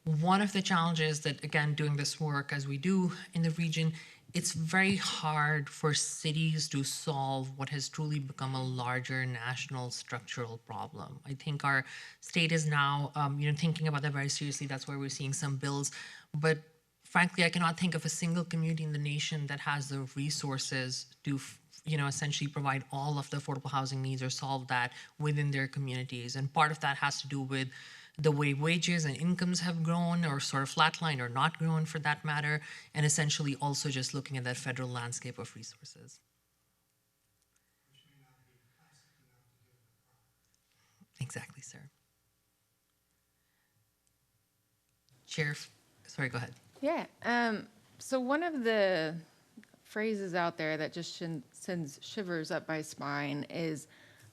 one of the challenges that, again, doing this work as we do in the region, it's very hard for cities to solve what has truly become a larger national structural problem. I think our state is now, thinking about that very seriously. That's why we're seeing some bills. But frankly, I cannot think of a single community in the nation that has the resources to essentially provide all of the affordable housing needs or solve that within their communities. And part of that has to do with the way wages and incomes have grown, or sort of flatlined or not grown for that matter, and essentially also just looking at that federal landscape of resources. Exactly, sir. Chair, sorry, go ahead. Yeah, so one of the phrases out there that just sends shivers up my spine is,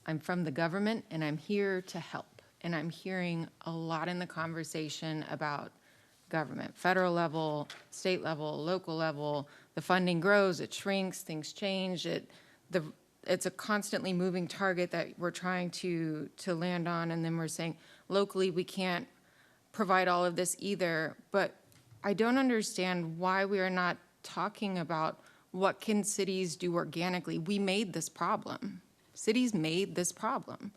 I'm from the government and I'm here to help. And I'm hearing a lot in the conversation about government, federal level, state level, local level. The funding grows, it shrinks, things change. It's a constantly moving target that we're trying to land on. And then we're saying, locally, we can't provide all of this either. But I don't understand why we are not talking about what can cities do organically. We made this problem. Cities made this problem.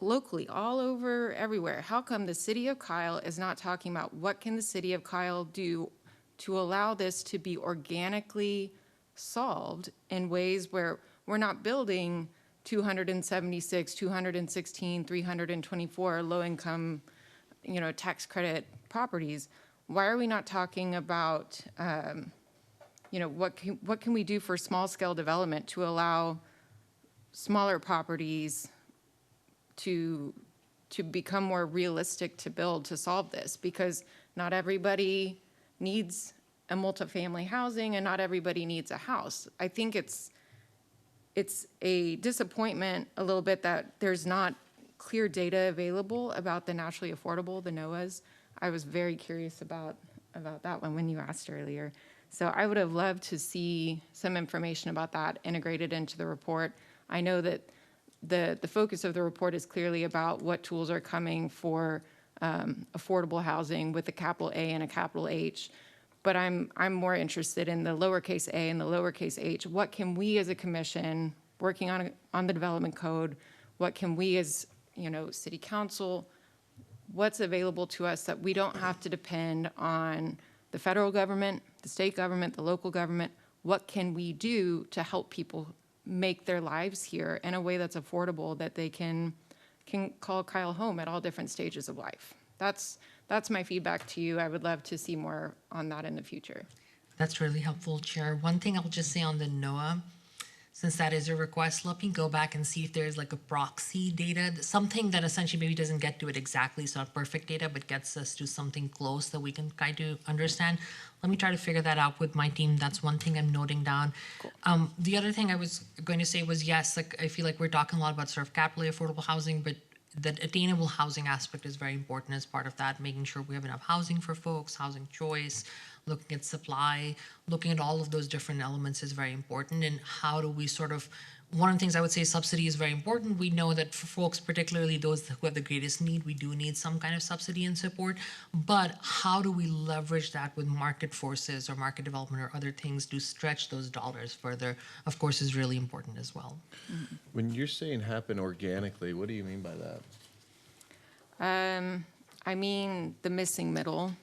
locally, all over, everywhere. How come the city of Kyle is not talking about what can the city of Kyle do to allow this to be organically solved in ways where we're not building 276, 216, 324 low-income, tax credit properties? Why are we not talking about, what can we do for small-scale development to allow smaller properties to become more realistic to build to solve this? Because not everybody needs a multifamily housing and not everybody needs a house. I think it's a disappointment a little bit that there's not clear data available about the naturally affordable, the NOAAs. I was very curious about that one when you asked earlier. So I would have loved to see some information about that integrated into the report. I know that the focus of the report is clearly about what tools are coming for affordable housing with a capital A and a capital H. But I'm more interested in the lowercase a and the lowercase h. What can we as a commission, working on the development code, what can we as, city council, what's available to us that we don't have to depend on the federal government, the state government, the local government? What can we do to help people make their lives here in a way that's affordable, that they can call Kyle home at all different stages of life? That's my feedback to you. I would love to see more on that in the future. That's really helpful, Chair. One thing I'll just say on the NOAA, since that is a request, let me go back and see if there's like a proxy data, something that essentially maybe doesn't get to it exactly, it's not perfect data, but gets us to something close that we can kind of understand. Let me try to figure that out with my team. That's one thing I'm noting down. Cool. The other thing I was going to say was, yes, I feel like we're talking a lot about sort of capitally affordable housing, but that attainable housing aspect is very important as part of that, making sure we have enough housing for folks, housing choice, looking at supply, looking at all of those different elements is very important. And how do we one of the things I would say, subsidy is very important. We know that for folks, particularly those who have the greatest need, we do need some kind of subsidy and support. But how do we leverage that with market forces or market development or other things to stretch those dollars further, of course, is really important as well. When you're saying happen organically, what do you mean by that? I mean the missing middle.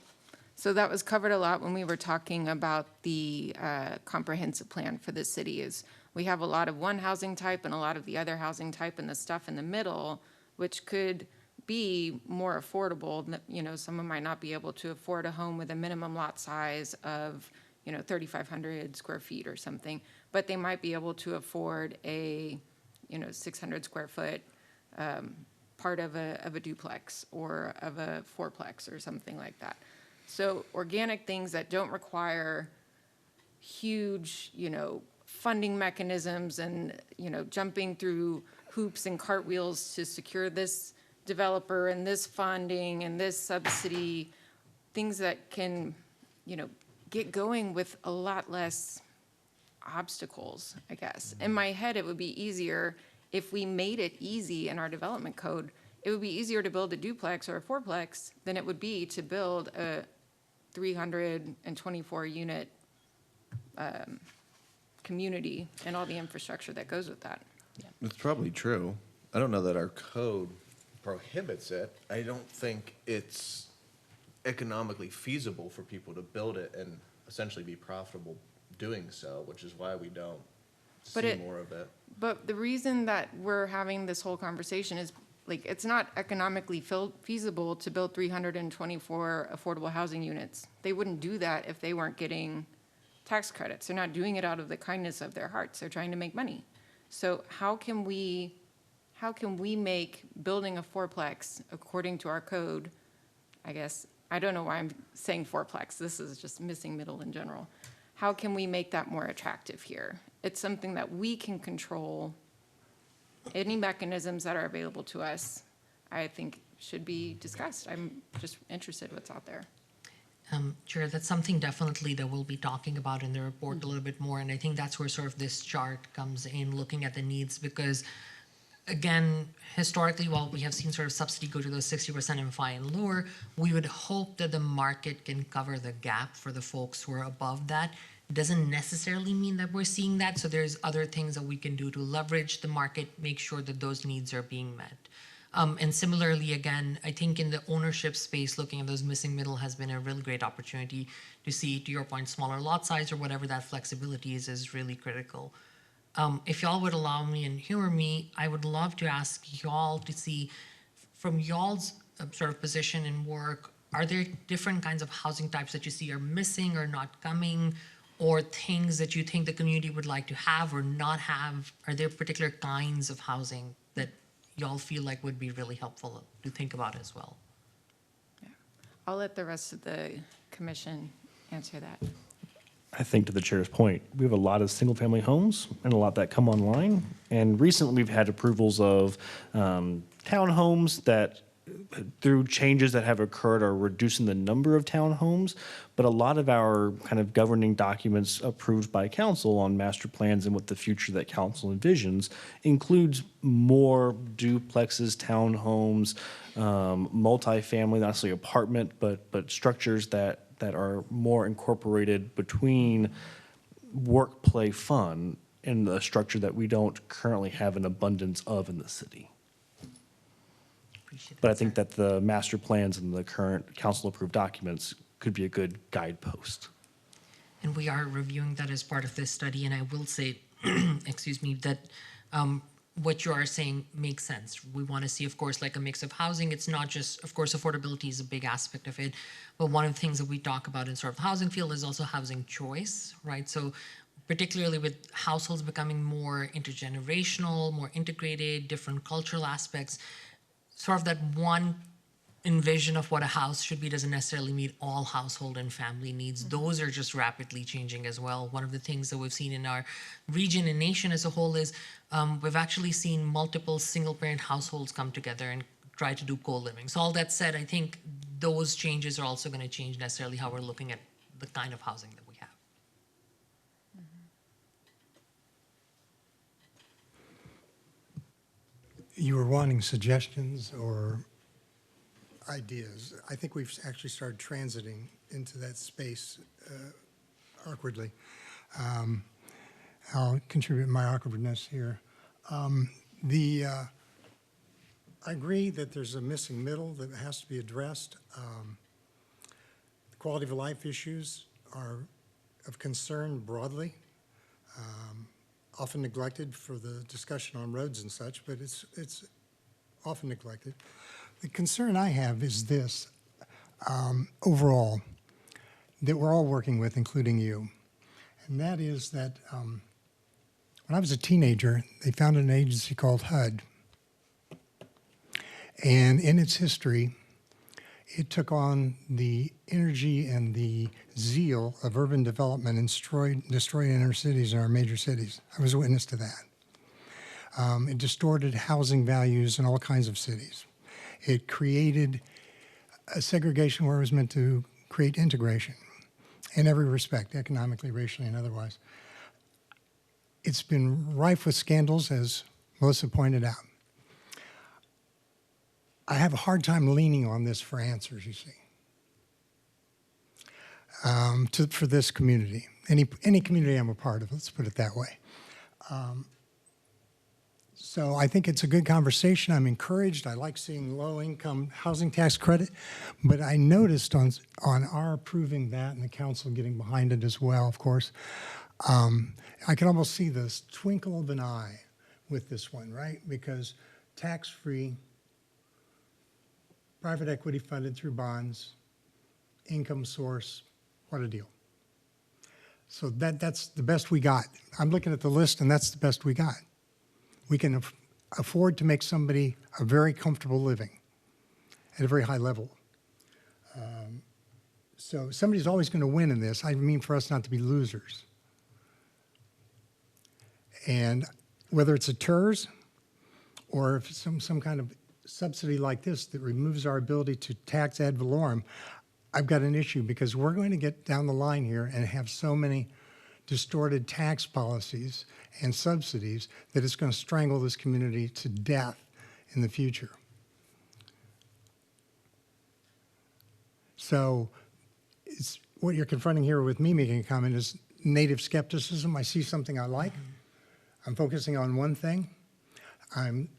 So that was covered a lot when we were talking about the comprehensive plan for the city. Is we have a lot of one housing type and a lot of the other housing type, and the stuff in the middle, which could be more affordable. Someone might not be able to afford a home with a minimum lot size of 3,500 square feet or something, but they might be able to afford a 600 square foot part of a duplex or of a fourplex or something like that. So organic things that don't require huge, funding mechanisms and, jumping through hoops and cartwheels to secure this developer and this funding and this subsidy, things that can, get going with a lot less obstacles, I guess. In my head, it would be easier if we made it easy in our development code. It would be easier to build a duplex or a fourplex than it would be to build a 324 unit community and all the infrastructure that goes with that. It's probably true. I don't know that our code prohibits it. I don't think it's economically feasible for people to build it and essentially be profitable doing so, which is why we don't see more of it. But the reason that we're having this whole conversation is, it's not economically feasible to build 324 affordable housing units. They wouldn't do that if they weren't getting tax credits. They're not doing it out of the kindness of their hearts. They're trying to make money. So how can we make building a fourplex according to our code, I guess, I don't know why I'm saying fourplex. This is just missing middle in general. How can we make that more attractive here? It's something that we can control. Any mechanisms that are available to us, I think, should be discussed. I'm just interested what's out there. Chair, that's something definitely that we'll be talking about in the report a little bit more. And I think that's where sort of this chart comes in, looking at the needs, because again, historically, while we have seen sort of subsidy go to those 60% MFI and lower, we would hope that the market can cover the gap for the folks who are above that. Doesn't necessarily mean that we're seeing that. So there's other things that we can do to leverage the market, make sure that those needs are being met. And similarly, again, I think in the ownership space, looking at those missing middle has been a really great opportunity to see, to your point, smaller lot size or whatever that flexibility is really critical. If y'all would allow me and humor me, I would love to ask y'all to see, from y'all's sort of position in work, are there different kinds of housing types that you see are missing or not coming, or things that you think the community would like to have or not have? Are there particular kinds of housing that y'all feel like would be really helpful to think about as well? I'll let the rest of the commission answer that. I think to the chair's point, we have a lot of single-family homes and a lot that come online. And recently, we've had approvals of townhomes that, through changes that have occurred, are reducing the number of townhomes. But a lot of our kind of governing documents approved by council on master plans and what the future that council envisions includes more duplexes, townhomes, multifamily, not necessarily apartment, but structures that are more incorporated between work, play, fun in a structure that we don't currently have an abundance of in the city. Appreciate But I that, think sir. that the master plans and the current council-approved documents could be a good guidepost. And we are reviewing that as part of this study, and I will say, excuse me, that what you are saying makes sense. We want to see, of course, like a mix of housing. It's not just, of course, affordability is a big aspect of it, but one of the things that we talk about in sort of the housing field is also housing choice, right? So particularly with households becoming more intergenerational, more integrated, different cultural aspects, sort of that one envision of what a house should be doesn't necessarily meet all household and family needs. Those are just rapidly changing as well. One of the things that we've seen in our region and nation as a whole is we've actually seen multiple single-parent households come together and try to do co-living. So all that said, I think those changes are also going to change necessarily how we're looking at the kind of housing that we have. You were wanting suggestions or ideas. I think we've actually started transiting into that space awkwardly. I'll contribute my awkwardness here. I agree that there's a missing middle that has to be addressed. The quality of life issues are of concern broadly, often neglected for the discussion on roads and such, but it's often neglected. The concern I have is this, overall, that we're all working with, including you, and that is that when I was a teenager, they founded an agency called HUD, and in its history, it took on the energy and the zeal of urban development and destroyed inner cities in our major cities. I was a witness to that. It distorted housing values in all kinds of cities. It created a segregation where it was meant to create integration in every respect, economically, racially, and otherwise. It's been rife with scandals, as Melissa pointed out. I have a hard time leaning on this for answers, you see, for this community, any community I'm a part of, let's put it that way. So I think it's a good conversation. I'm encouraged. I like seeing low-income housing tax credit, but I noticed on our approving that and the council getting behind it as well, of course, I can almost see this twinkle of an eye with this one, right? Because tax-free, private equity funded through bonds, income source, what a deal. So that's the best we got. I'm looking at the list, and that's the best we got. We can afford to make somebody a very comfortable living at a very high level. So somebody's always going to win in this. I mean for us not to be losers. And whether it's a TERS or if it's some kind of subsidy like this that removes our ability to tax ad valorem, I've got an issue because we're going to get down the line here and have so many distorted tax policies and subsidies that it's going to strangle this community to death in the future. So it's what you're confronting here with me making a comment is native skepticism. I see something I like. I'm focusing on one thing. I'm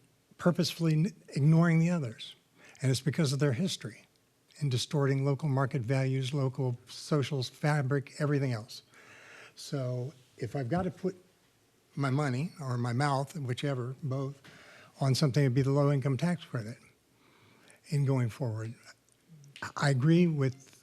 purposefully ignoring the others. And it's because of their history and distorting local market values, local social fabric, everything else. So if I've got to put my money or my mouth, whichever, both, on something, it'd be the low-income tax credit in going forward. I agree with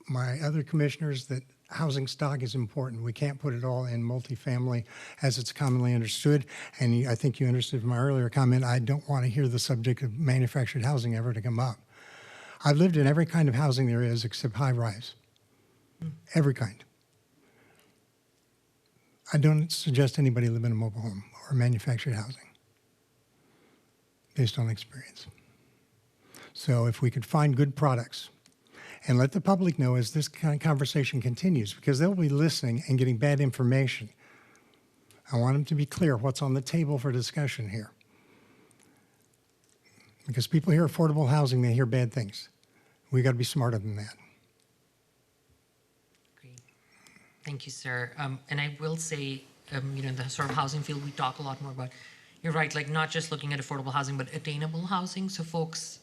my other commissioners that housing stock is important. We can't put it all in multifamily as it's commonly understood. And I think you understood my earlier comment, I don't want to hear the subject of manufactured housing ever to come up. I've lived in every kind of housing there is except high-rise. Every kind. I don't suggest anybody live in a mobile home or manufactured housing based on experience. So if we could find good products and let the public know as this kind of conversation continues, because they'll be listening and getting bad information. I want them to be clear what's on the table for discussion here. Because people hear affordable housing, they hear bad things. We got to be smarter than that. Great. Thank you, sir. And I will say, in the sort of housing field, we talk a lot more about, you're right, like not just looking at affordable housing, but attainable housing. So folks,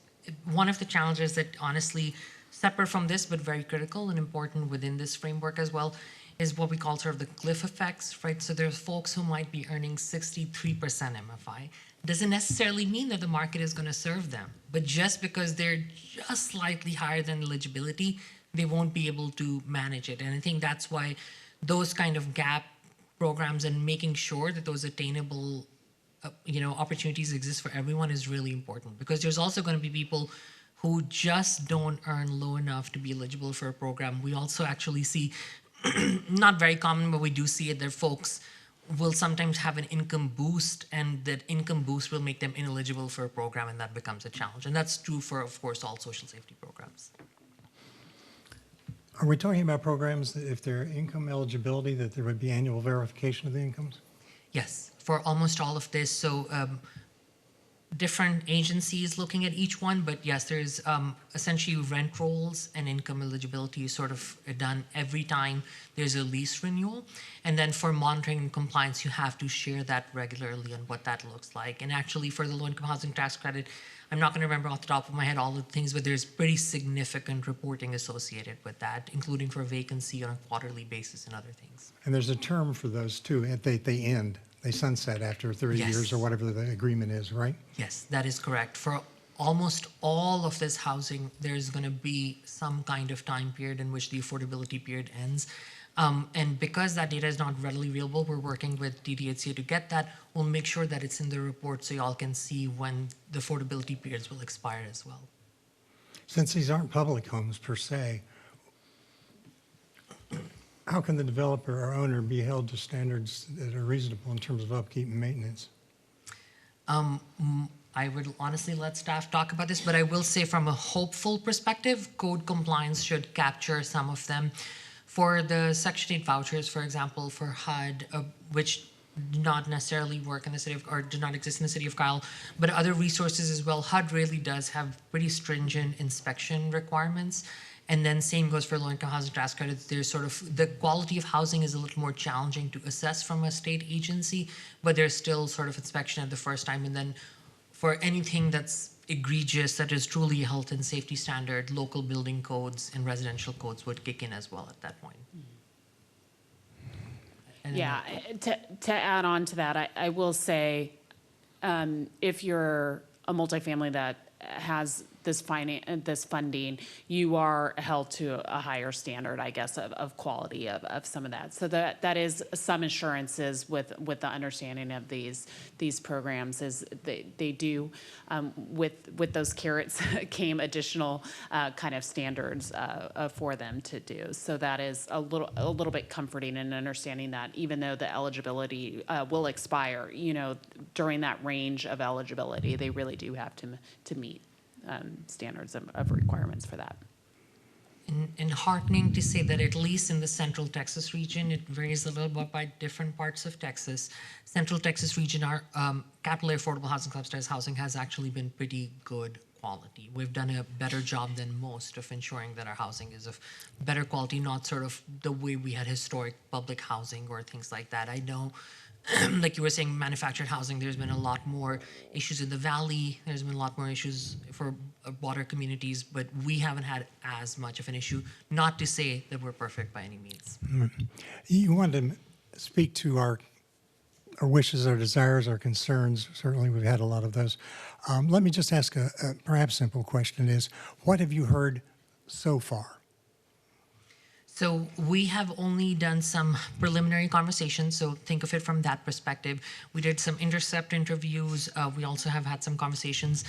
one of the challenges that honestly, separate from this, but very critical and important within this framework as well, is what we call sort of the cliff effects, right? So there's folks who might be earning 63% MFI. Doesn't necessarily mean that the market is going to serve them, but just because they're just slightly higher than eligibility, they won't be able to manage it. And I think that's why those kind of gap programs and making sure that those attainable opportunities exist for everyone is really important, because there's also going to be people who just don't earn low enough to be eligible for a program. We also actually see, not very common, but we do see it, that folks will sometimes have an income boost, and that income boost will make them ineligible for a program, and that becomes a challenge. And that's true for, of course, all social safety programs. Are we talking about programs that if they're income eligibility, that there would be annual verification of the incomes? Yes, for almost all of this. So different agencies looking at each one, but yes, there's essentially rent rolls and income eligibility is sort of done every time there's a lease renewal. And then for monitoring and compliance, you have to share that regularly and what that looks like. And actually for the low-income housing tax credit, I'm not going to remember off the top of my head all the things, but there's pretty significant reporting associated with that, including for vacancy on a quarterly basis and other things. And there's a term for those too. They end. They sunset after 30 Yes. years or whatever the agreement is, right? Yes, that is correct. For almost all of this housing, there's going to be some kind of time period in which the affordability period ends. And because that data is not readily available, we're working with DDHCA to get that. We'll make sure that it's in the report so y'all can see when the affordability periods will expire as well. Since these aren't public homes per se, how can the developer or owner be held to standards that are reasonable in terms of upkeep and maintenance? I would honestly let staff talk about this, but I will say from a hopeful perspective, code compliance should capture some of them. For the Section 8 vouchers, for example, for HUD, which do not necessarily work in the city of, or do not exist in the city of Kyle, but other resources as well, HUD really does have pretty stringent inspection requirements. And then same goes for low-income housing tax credits. There's sort of, the quality of housing is a little more challenging to assess from a state agency, but there's still sort of inspection at the first time. And then for anything that's egregious, that is truly a health and safety standard, local building codes and residential codes would kick in as well at that point. And Yeah, to add on to that, I will say, if you're a multifamily that has this funding, you are held to a higher standard, I guess, of quality of some of that. So that is some assurances with the understanding of these programs is they do, with those carrots came additional kind of standards for them to do. So that is a little bit comforting in understanding that even though the eligibility will expire, during that range of eligibility, they really do have to meet standards of requirements for that. And heartening to say that at least in the Central Texas region, it varies a little bit by different parts of Texas. Central Texas region, our capital affordable housing subsidized housing has actually been pretty good quality. We've done a better job than most of ensuring that our housing is of better quality, not sort of the way we had historic public housing or things like that. I know like you were saying, manufactured housing, there's been a lot more issues in the valley. There's been a lot more issues for water communities, but we haven't had as much of an issue. Not to say that we're perfect by any means. You wanted to speak to our wishes, our desires, our concerns. Certainly, we've had a lot of those. Let me just ask a perhaps simple question is, what have you heard so far? So we have only done some preliminary conversations, so think of it from that perspective. We did some intercept interviews. We also have had some conversations.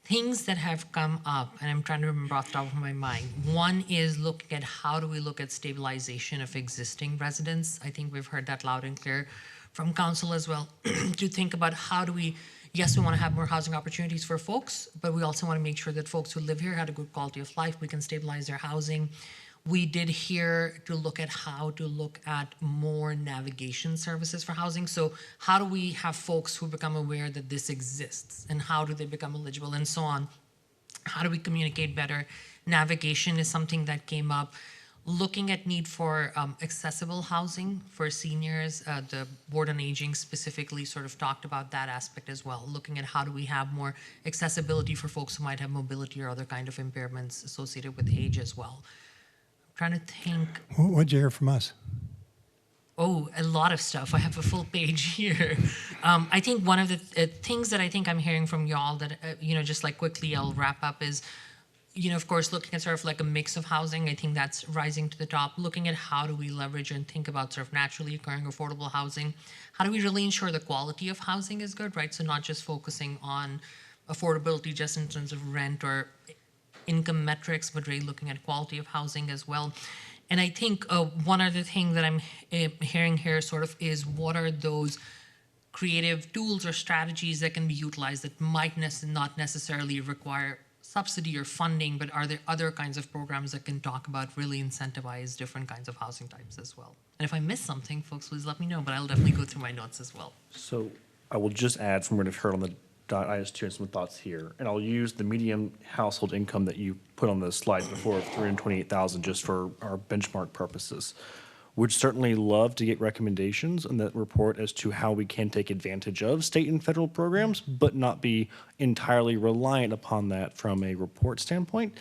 Things that have come up, and I'm trying to remember off the top of my mind. One is looking at how do we look at stabilization of existing residents. I think we've heard that loud and clear from council as well, to think about how do we, yes, we want to have more housing opportunities for folks, but we also want to make sure that folks who live here had a good quality of life. We can stabilize their housing. We did hear to look at how to look at more navigation services for housing. So how do we have folks who become aware that this exists, and how do they become eligible, and so on? How do we communicate better? Navigation is something that came up. Looking at need for accessible housing for seniors, the Board on Aging specifically sort of talked about that aspect as well. Looking at how do we have more accessibility for folks who might have mobility or other kind of impairments associated with age as well. Trying to think. What'd you hear from us? Oh, a lot of stuff. I have a full page here. I think one of the things that I think I'm hearing from y'all that, just like quickly I'll wrap up is, of course, looking at sort of like a mix of housing. I think that's rising to the top. Looking at how do we leverage and think about sort of naturally occurring affordable housing. How do we really ensure the quality of housing is good, right? So not just focusing on affordability just in terms of rent or income metrics, but really looking at quality of housing as well. And I think one other thing that I'm hearing here sort of is what are those creative tools or strategies that can be utilized that might not necessarily require subsidy or funding, but are there other kinds of programs that can talk about really incentivize different kinds of housing types as well? And if I missed something, folks, please let me know, but I'll definitely go through my notes as well. So I will just add from what I've heard on the .is2 and some thoughts here, and I'll use the median household income that you put on the slide before of 328,000 just for our benchmark purposes. Would certainly love to get recommendations in that report as to how we can take advantage of state and federal programs, but not be entirely reliant upon that from a report standpoint.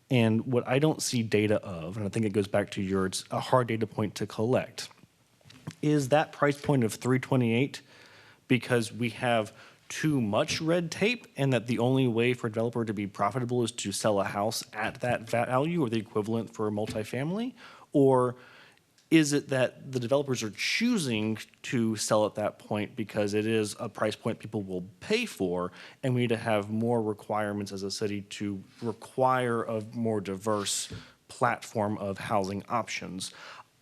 And what I don't see data of, and I think it goes back to it's a hard data point to collect, is that price point of 328 because we have too much red tape and that the only way for a developer to be profitable is to sell a house at that value or the equivalent for a multifamily? Or is it that the developers are choosing to sell at that point because it is a price point people will pay for, and we need to have more requirements as a city to require a more diverse platform of housing options?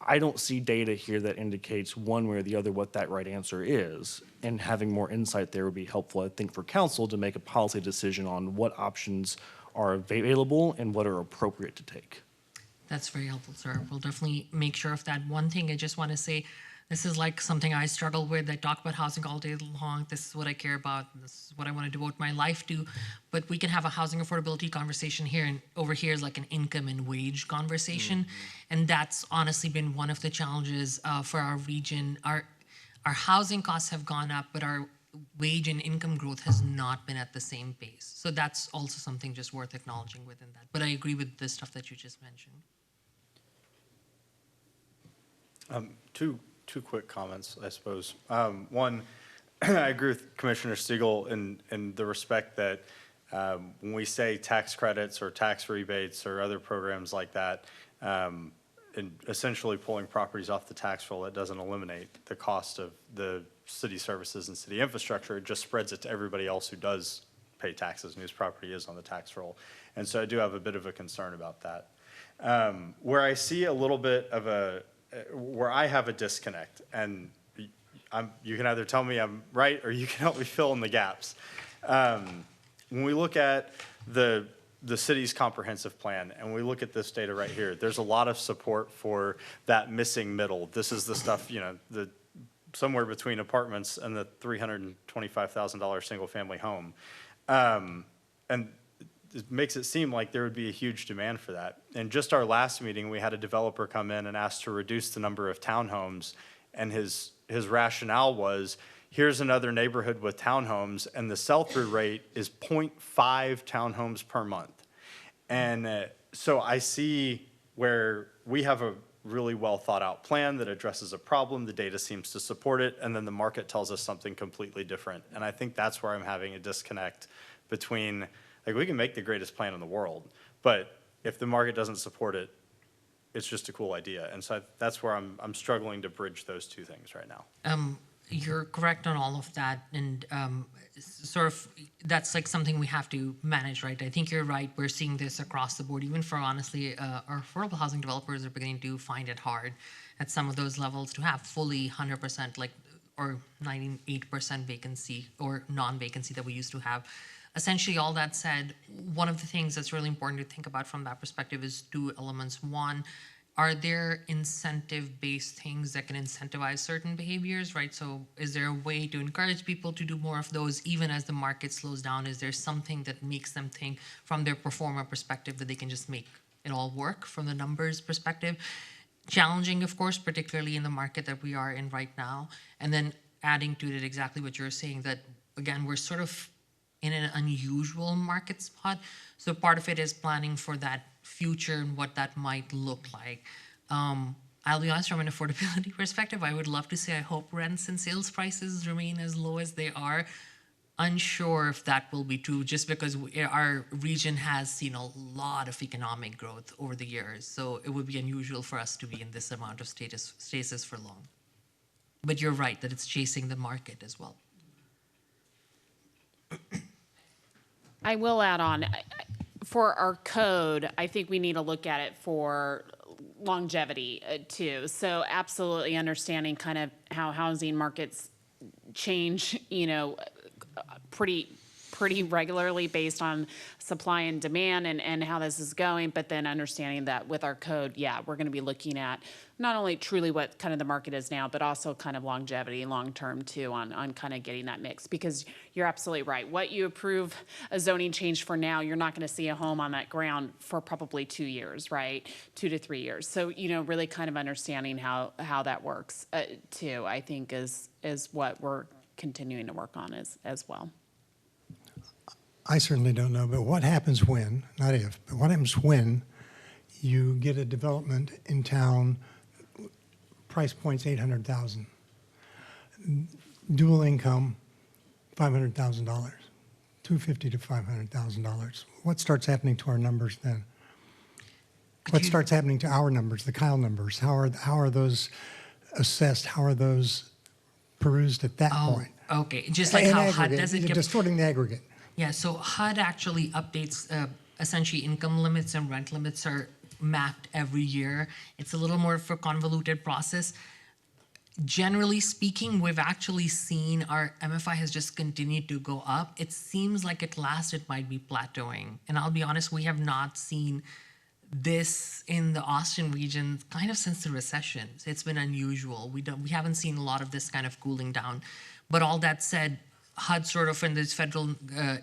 I don't see data here that indicates one way or the other what that right answer is, and having more insight there would be helpful, I think, for council to make a policy decision on what options are available and what are appropriate to take. That's very helpful, sir. We'll definitely make sure of that. One thing I just want to say, this is like something I struggle with. I talk about housing all day long. This is what I care about. This is what I want to devote my life to. But we can have a housing affordability conversation here, and over here is like an income and wage conversation. And that's honestly been one of the challenges for our region. Our housing costs have gone up, but our wage and income growth has not been at the same pace. So that's also something just worth acknowledging within that. But I agree with the stuff that you just mentioned. Two quick comments, I suppose. One, I agree with Commissioner Siegel in the respect that when we say tax credits or tax rebates or other programs like that, and essentially pulling properties off the tax roll, it doesn't eliminate the cost of the city services and city infrastructure. It just spreads it to everybody else who does pay taxes and whose property is on the tax roll. And so I do have a bit of a concern about that. Where I see a little bit of where I have a disconnect, and you can either tell me I'm right or you can help me fill in the gaps. When we look at the city's comprehensive plan and we look at this data right here, there's a lot of support for that missing middle. This is the stuff, the somewhere between apartments and the $325,000 single family home. And it makes it seem like there would be a huge demand for that. In just our last meeting, we had a developer come in and ask to reduce the number of townhomes, and his his rationale was, here's another neighborhood with townhomes, and the sell-through rate is 0.5 townhomes per month. And so I see where we have a really well-thought-out plan that addresses a problem, the data seems to support it, and then the market tells us something completely different. And I think that's where I'm having a disconnect between, like, we can make the greatest plan in the world, but if the market doesn't support it, it's just a cool idea. And so that's where I'm struggling to bridge those two things right now. You're correct on all of that, and sort of that's like something we have to manage, right? I think you're right. We're seeing this across the board, even for honestly, our affordable housing developers are beginning to find it hard at some of those levels to have fully 100% like or 98% vacancy or non-vacancy that we used to have. Essentially, all that said, one of the things that's really important to think about from that perspective is two elements. One, are there incentive-based things that can incentivize certain behaviors, right? So is there a way to encourage people to do more of those even as the market slows down? Is there something that makes them think from their performer perspective that they can just make it all work from the numbers perspective? Challenging, of course, particularly in the market that we are in right now. And then adding to it exactly what you're saying, that, again, we're sort of in an unusual market spot. So part of it is planning for that future and what that might look like. I'll be honest, from an affordability perspective, I would love to say I hope rents and sales prices remain as low as they are. Unsure if that will be true, just because our region has seen a lot of economic growth over the years. So it would be unusual for us to be in this amount of stasis for long. But you're right that it's chasing the market as well. I will add on, for our code, I think we need to look at it for longevity too. So absolutely understanding kind of how housing markets change, pretty regularly based on supply and demand and how this is going, but then understanding that with our code, we're going to be looking at not only truly what kind of the market is now, but also kind of longevity long-term too on kind of getting that mix, because you're absolutely right. What you approve a zoning change for now, you're not going to see a home on that ground for probably 2 years, right? 2 to 3 years. So, really kind of understanding how that works too, I think is what we're continuing to work on as well. I certainly don't know, but what happens when, not if, but what happens when you get a development in town, price point's $800,000, dual income, $500,000, $250,000 to $500,000. What starts happening to our numbers then? What starts happening to our numbers, the Kyle numbers? How are those assessed? How are those perused at that point? Okay, just like In how HUD aggregate, does it. distorting the aggregate. Yeah, so HUD actually updates, essentially income limits and rent limits are mapped every year. It's a little more of a convoluted process. Generally speaking, we've actually seen our MFI has just continued to go up. It seems like at last it might be plateauing. And I'll be honest, we have not seen this in the Austin region kind of since the recession. It's been unusual. We haven't seen a lot of this kind of cooling down. But all that said, HUD sort of and these federal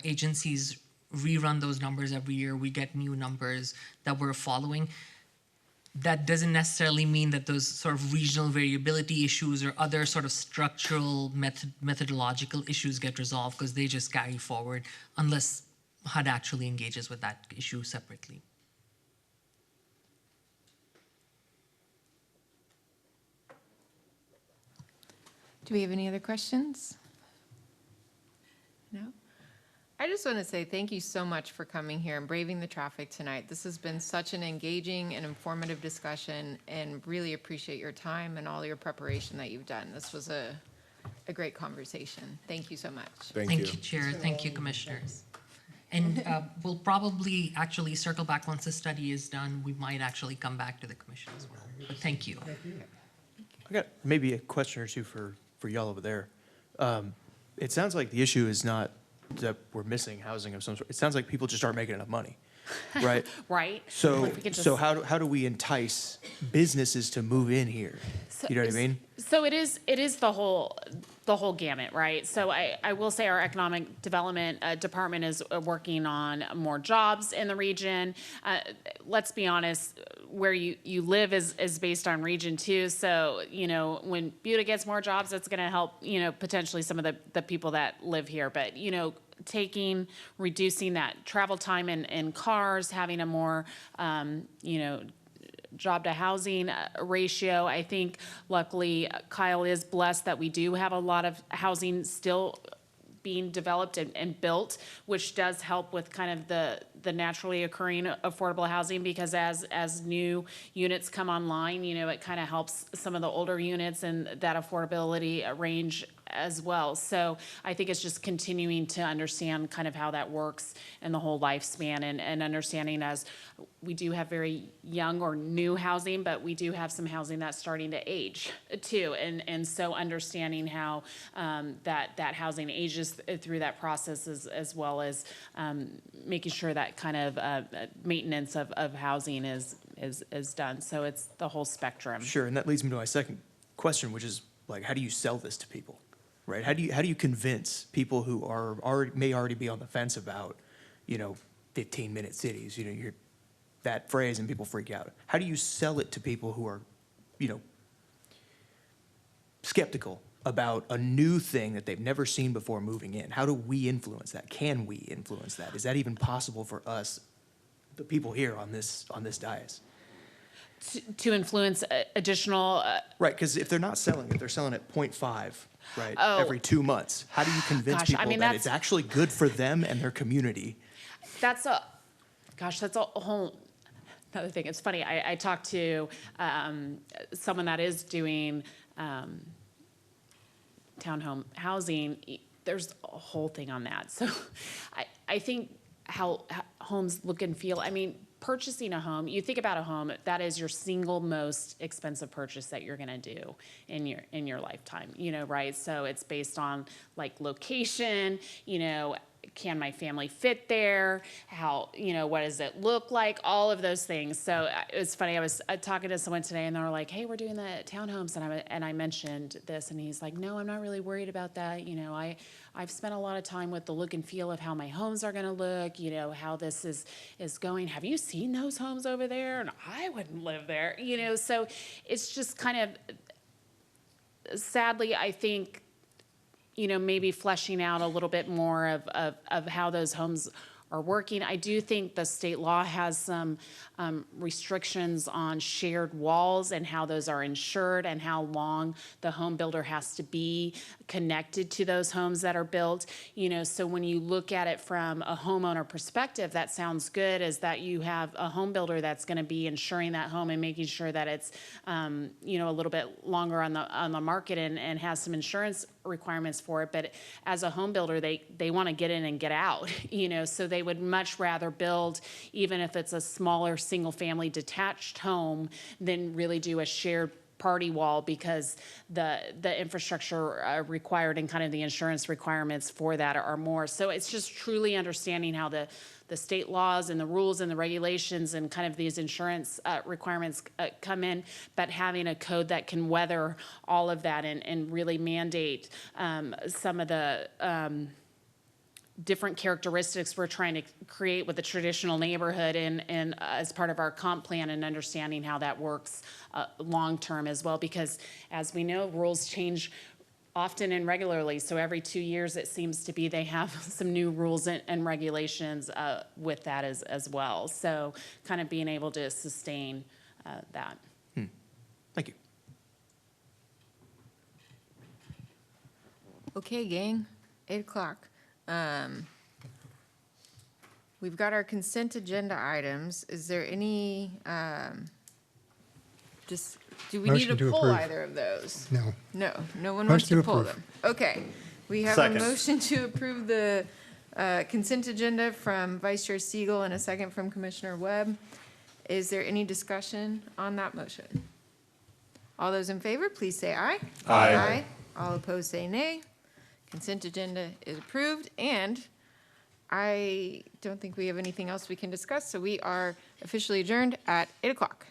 agencies rerun those numbers every year. We get new numbers that we're following. That doesn't necessarily mean that those sort of regional variability issues or other sort of structural methodological issues get resolved, because they just carry forward unless HUD actually engages with that issue separately. Do we have any other questions? No? I just want to say thank you so much for coming here and braving the traffic tonight. This has been such an engaging and informative discussion, and really appreciate your time and all your preparation that you've done. This was a great conversation. Thank you so much. Thank you. Chair. Thank you, Commissioners. And we'll probably actually circle back once the study is done. We might actually come back to the commission as well. But thank you. I got maybe a question or two for y'all over there. It sounds like the issue is not that we're missing housing of some sort. It sounds like people just aren't making enough money, right? Right. So, If we could just- so how do we entice businesses to move in here? You know what I mean? So it is the whole the whole gamut, right? So I will say our economic development department is working on more jobs in the region. Let's be honest, where you live is based on region too. So, you know, when Buda gets more jobs, that's going to help, you know, potentially some of the people that live here. But, you know, reducing that travel time in cars, having a more, you know, job to housing ratio. I think luckily Kyle is blessed that we do have a lot of housing still being developed and built, which does help with kind of the naturally occurring affordable housing, because as new units come online, you know, it kind of helps some of the older units and that affordability range as well. So I think it's just continuing to understand kind of how that works in the whole lifespan, and understanding as we do have very young or new housing, but we do have some housing that's starting to age too. And so understanding how that housing ages through that process, as well as making sure that kind of maintenance of housing is done. So it's the whole spectrum. Sure, and that leads me to my second question, which is like, how do you sell this to people, right? How do you convince people who may already be on the fence about, you know, 15-minute cities? You know, you're that phrase and people freak out. How do you sell it to people who are, you know, skeptical about a new thing that they've never seen before moving in? How do we influence that? Can we influence that? Is that even possible for us, the people here on this dais? To influence additional. Right, because if they're not selling it, they're selling it 0.5, right, Oh. every 2 months. How do you convince Gosh, I people mean, that that's- it's actually good for them and their community? That's a whole another thing. It's funny. I talked to someone that is doing townhome housing. There's a whole thing on that. So I think how homes look and feel. I mean, purchasing a home, you think about a home, that is your single most expensive purchase that you're going to do in your lifetime, you know, right? So it's based on like location, you know, can my family fit there? How, you know, what does it look like? All of those things. So it was funny. I was talking to someone today, and they were like, "Hey, we're doing the townhomes," and I mentioned this, and he's like, "No, I'm not really worried about that. You know, I've spent a lot of time with the look and feel of how my homes are going to look. You know, how this is going. Have you seen those homes over there? And I wouldn't live there. You know, so it's just kind of, sadly, I think, you know, maybe fleshing out a little bit more of how those homes are working. I do think the state law has some restrictions on shared walls and how those are insured, and how long the home builder has to be connected to those homes that are built. You know, so when you look at it from a homeowner perspective, that sounds good, is that you have a home builder that's going to be insuring that home and making sure that it's, you know, a little bit longer on the market and has some insurance requirements for it. But as a home builder, they want to get in and get out, you know, so they would much rather build, even if it's a smaller single family detached home, than really do a shared party wall, because the infrastructure required and kind of the insurance requirements for that are more. So it's just truly understanding how the state laws and the rules and the regulations and kind of these insurance requirements come in, but having a code that can weather all of that and really mandate some of the different characteristics we're trying to create with the traditional neighborhood, and as part of our comp plan, and understanding how that works long-term as well, because as we know, rules change often and regularly. So every 2 years, it seems to be they have some new rules and regulations with that as well. So kind of being able to sustain that. Thank you. Okay, gang, 8 o'clock. We've got our consent agenda items. Is there any, do we need Motion to to pull approve. either of those? No. No one wants Motion to to pull approve. them. Okay, we have Second. a motion to approve the consent agenda from Vice Chair Siegel and a second from Commissioner Webb. Is there any discussion on that motion? All those in favor, please say aye. Aye. All opposed, say nay. Consent agenda is approved, and I don't think we have anything else we can discuss, so we are officially adjourned at 8 o'clock.